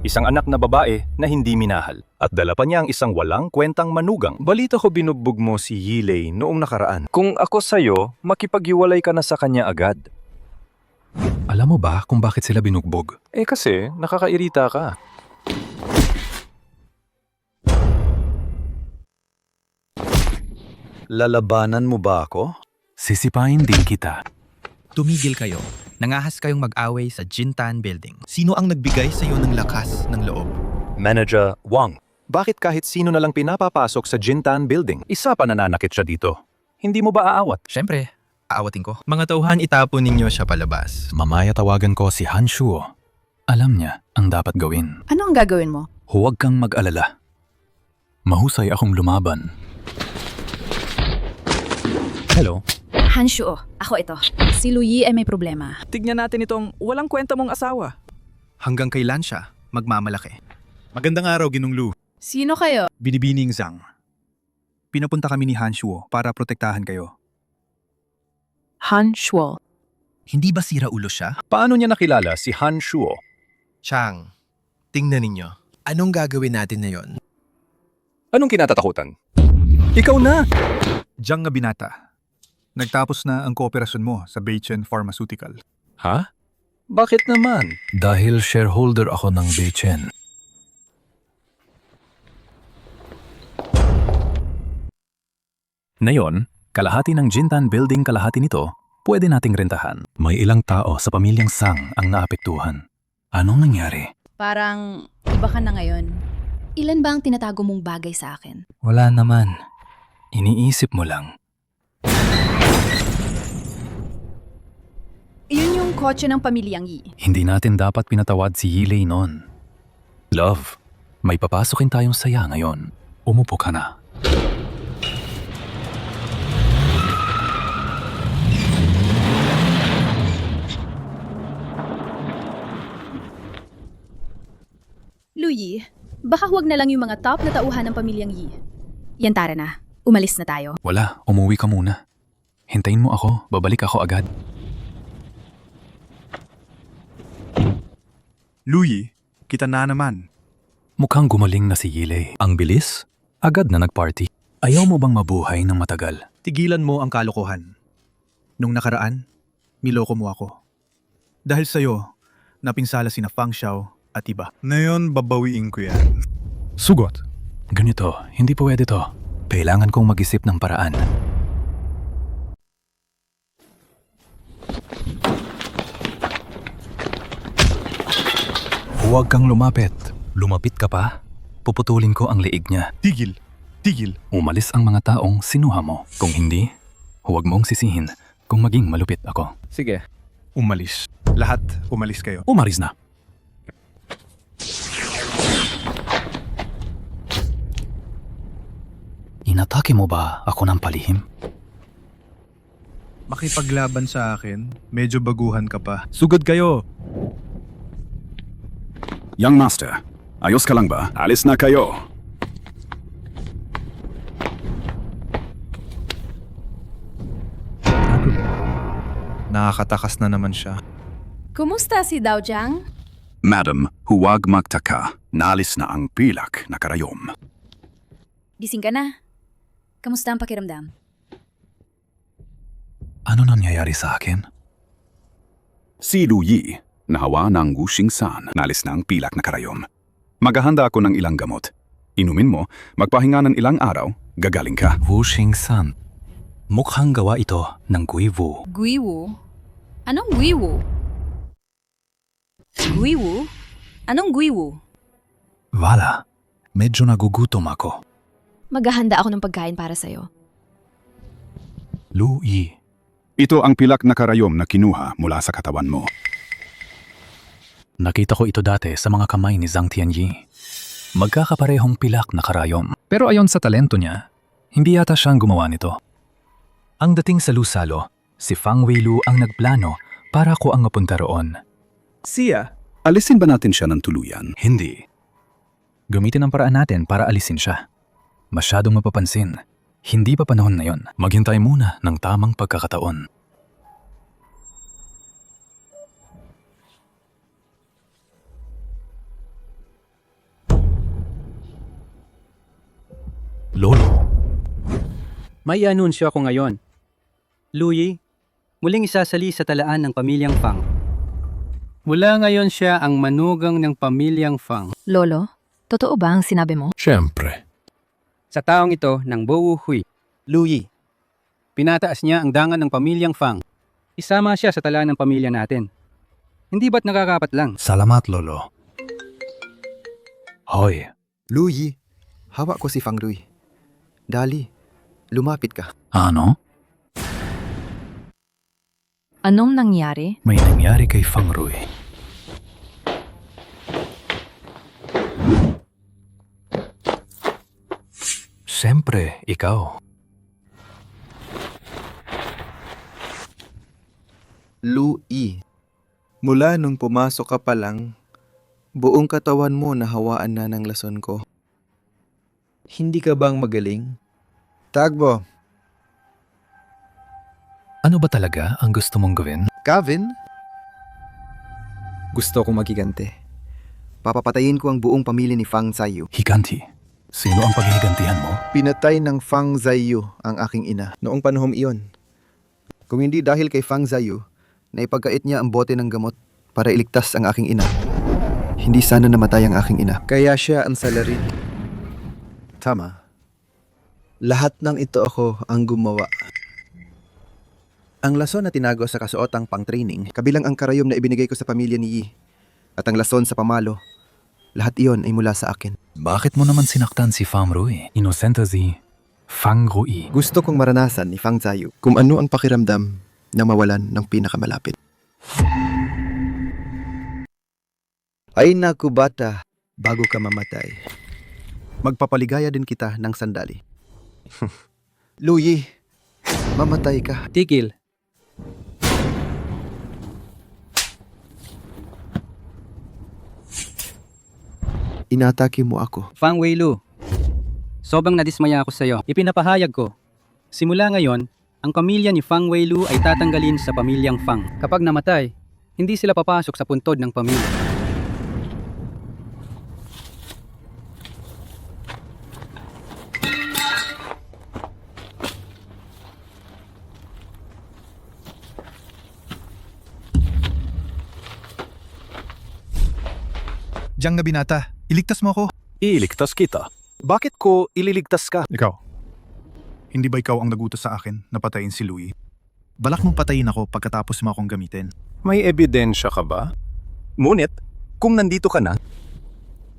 Isang anak na babae na hindi minahal. At dala pa niya ang isang walang kwentang manugang. Balita ko binugbog mo si Yilei noong nakaraan. Kung ako sa'yo, makipaghiwalay ka na sa kanya agad. Alam mo ba kung bakit sila binugbog? Kasi nakakairita ka. Lalabanan mo ba ako? Sisipain din kita. Tumigil kayo. Nangahas kayong mag-away sa Jintan Building. Sino ang nagbigay sa iyo ng lakas ng loob? Manager Wang. Bakit kahit sino na lang pinapapasok sa Jintan Building, isa pa nananakit siya dito? Hindi mo ba aawat? Siyempre, aawatin ko. Mga tauhan, itapon ninyo siya palabas. Mamaya tawagan ko si Han Shuo. Alam niya ang dapat gawin. Ano ang gagawin mo? Huwag kang mag-alala. Mahusay akong lumaban. Hello? Han Shuo, ako ito. Si Luyi ay may problema. Tignan natin itong walang kwenta mong asawa. Hanggang kailan siya magmamalaki? Magandang araw, Ginong Lu. Sino kayo? Binibining Zhang. Pinapunta kami ni Han Shuo para protektahan kayo. Han Shuo. Hindi ba sira ulo siya? Paano niya nakilala si Han Shuo? Chang, tingnan ninyo. Anong gagawin natin ngayon? Anong kinatatakutan? Ikaw na! Diyang nga binata. Nagtapos na ang kooperasyon mo sa Beichen Pharmaceutical. Ha? Bakit naman? Dahil shareholder ako ng Beichen. Ngayon, kalahati ng Jintan Building kalahati nito, pwede nating rentahan. May ilang tao sa pamilyang Sang ang naapektuhan. Anong nangyari? Parang iba ka na ngayon. Ilan ba ang tinatago mong bagay sa akin? Wala naman. Iniisip mo lang. Iyon yung kotse ng pamilyang Yi. Hindi natin dapat pinatawad si Yilei noon. Love, may papasukin tayong saya ngayon. Umupo ka na. Luyi, baka huwag na lang yung mga top na tauhan ng pamilyang Yi. Yan tara na. Umalis na tayo. Wala, umuwi ka muna. Hintayin mo ako, babalik ako agad. Luyi, kita na naman. Mukhang gumaling na si Yilei. Ang bilis, agad na nagparty. Ayaw mo bang mabuhay ng matagal? Tigilan mo ang kalokohan. Nung nakaraan, niloko mo ako. Dahil sa'yo, napinsala sina Fang Xiao at iba. Ngayon, babawiin ko yan. Sugot. Ganito, hindi pwede to. Kailangan kong mag-isip ng paraan. Huwag kang lumapit. Lumapit ka pa, puputulin ko ang liig niya. Tigil. Tigil. Umalis ang mga taong sinuha mo. Kung hindi, huwag mong sisihin kung maging malupit ako. Sige. Umalis. Lahat umalis kayo. Umalis na. Inatake mo ba ako ng palihim? Makipaglaban sa akin, medyo baguhan ka pa. Sugod kayo! Young Master, ayos ka lang ba? Alis na kayo. Nakakatakas na naman siya. Kumusta si Dao Jiang? Madam, huwag magtaka. Naalis na ang pilak na karayom. Gising ka na. Kamusta ang pakiramdam? Ano nangyayari sa akin? Si Lu Yi, nahawa ng Wuxing San, nalis na ang pilak na karayom. Maghahanda ako ng ilang gamot. Inumin mo, magpahinga ng ilang araw, gagaling ka. Wuxing San. Mukhang gawa ito ng Guiwu. Guiwu? Anong Guiwu? Guiwu? Anong Guiwu? Wala. Medyo nagugutom ako. Maghahanda ako ng pagkain para sa'yo. Lu Yi. Ito ang pilak na karayom na kinuha mula sa katawan mo. Nakita ko ito dati sa mga kamay ni Zhang Tianyi. Magkakaparehong pilak na karayom. Pero ayon sa talento niya, hindi yata siyang gumawa nito. Ang dating sa Lusalo, si Fang Weilu ang nagplano para ako ang mapunta roon. Siya, alisin ba natin siya ng tuluyan? Hindi. Gamitin ang paraan natin para alisin siya. Masyadong mapapansin. Hindi pa panahon na yon. Maghintay muna ng tamang pagkakataon. Lolo. May anunsyo ako ngayon. Luyi, muling isasali sa talaan ng pamilyang Fang. Mula ngayon siya ang manugang ng pamilyang Fang. Lolo, totoo ba ang sinabi mo? Siyempre. Sa taong ito ng Bowu Hui, Luyi, pinataas niya ang dangan ng pamilyang Fang. Isama siya sa talaan ng pamilya natin. Hindi ba't nakakapat lang? Salamat, Lolo. Hoy. Luyi, hawak ko si Fang Rui. Dali, lumapit ka. Ano? Anong nangyari? May nangyari kay Fang Rui. Siyempre, ikaw. Luyi, mula nung pumasok ka pa lang, buong katawan mo nahawaan na ng lason ko. Hindi ka bang magaling? Tagbo. Ano ba talaga ang gusto mong gawin? Kevin? Gusto kong magigante. Papapatayin ko ang buong pamilya ni Fang Zaiyu. Higanti, sino ang paghihigantihan mo? Pinatay ng Fang Zaiyu ang aking ina noong panahong iyon. Kung hindi dahil kay Fang Zaiyu, naipagkait niya ang bote ng gamot para iligtas ang aking ina. Hindi sana namatay ang aking ina. Kaya siya ang salarin. Tama. Lahat ng ito ako ang gumawa. Ang lason na tinago sa kasuotang pang-training, kabilang ang karayom na ibinigay ko sa pamilya ni Yi, at ang lason sa pamalo, lahat iyon ay mula sa akin. Bakit mo naman sinaktan si Fang Rui? Inosente si Fang Rui. Gusto kong maranasan ni Fang Zaiyu kung ano ang pakiramdam na mawalan ng pinakamalapit. Ay naku bata, bago ka mamatay. Magpapaligaya din kita ng sandali. Luyi, mamatay ka. Tigil. Inatake mo ako. Fang Weilu, sobrang nadismaya ako sa iyo. Ipinapahayag ko, simula ngayon, ang pamilya ni Fang Weilu ay tatanggalin sa pamilyang Fang. Kapag namatay, hindi sila papasok sa puntod ng pamilya. Diyang na binata, iligtas mo ako. Iligtas kita. Bakit ko ililigtas ka? Ikaw, hindi ba ikaw ang nagutos sa akin na patayin si Louie? Balak mong patayin ako pagkatapos mo akong gamitin. May ebidensya ka ba? Ngunit, kung nandito ka na,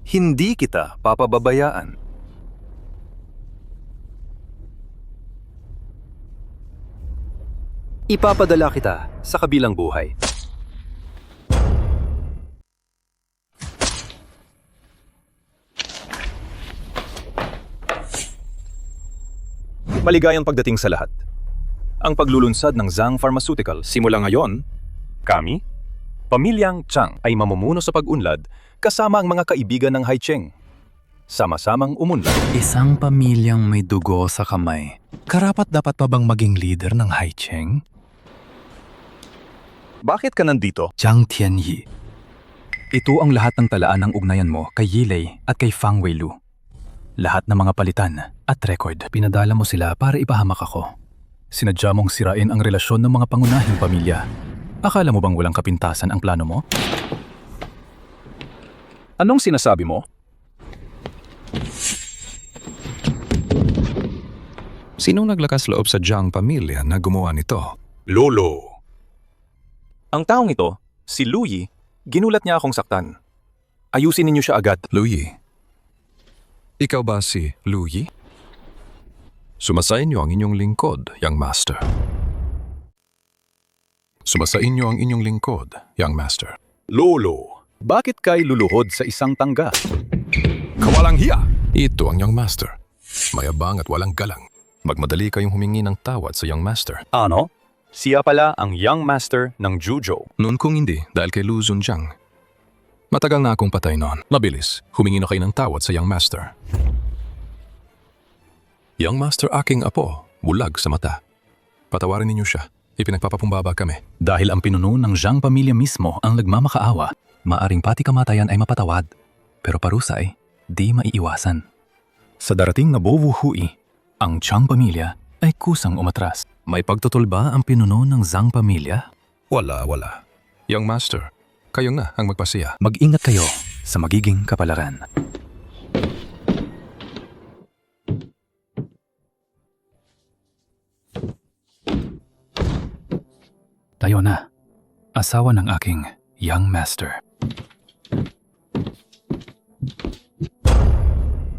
hindi kita papababayaan. Ipapadala kita sa kabilang buhay. Maligayang pagdating sa lahat. Ang paglulunsad ng Zhang Pharmaceutical simula ngayon, kami, pamilyang Chang ay mamumuno sa pag-unlad kasama ang mga kaibigan ng Haicheng. Sama-samang umunlad. Isang pamilyang may dugo sa kamay. Karapat dapat pa bang maging leader ng Haicheng? Bakit ka nandito? Jiang Tianyi. Ito ang lahat ng talaan ng ugnayan mo kay Yilei at kay Fang Weilu. Lahat ng mga palitan at record. Pinadala mo sila para ipahamak ako. Sinadya mong sirain ang relasyon ng mga pangunahing pamilya. Akala mo bang walang kapintasan ang plano mo? Anong sinasabi mo? Sinong naglakas loob sa Jiang pamilya na gumawa nito? Lolo! Ang taong ito, si Louie, ginulat niya akong saktan. Ayusin ninyo siya agad. Louie? Ikaw ba si Louie? Sumasain niyo ang inyong lingkod, young master. Sumasain niyo ang inyong lingkod, young master. Lolo, bakit kay luluhod sa isang tangga? Kawalang hiya! Ito ang young master. Mayabang at walang galang. Magmadali kayong humingi ng tawad sa young master. Ano? Siya pala ang young master ng Juzhou. Noon kung hindi, dahil kay Lu Zunjiang. Matagal na akong patay noon. Mabilis, humingi na kayo ng tawad sa young master. Young master aking apo, bulag sa mata. Patawarin ninyo siya. Ipinagpapapumbaba kami. Dahil ang pinuno ng Zhang pamilya mismo ang nagmamakaawa, maaring pati kamatayan ay mapatawad. Pero parusa ay di maiiwasan. Sa darating na Bowu-hui, ang Chang pamilya ay kusang umatras. May pagtutol ba ang pinuno ng Zhang pamilya? Wala. Young master, kayo na ang magpasiya. Mag-ingat kayo sa magiging kapalaran. Tayo na, asawa ng aking young master.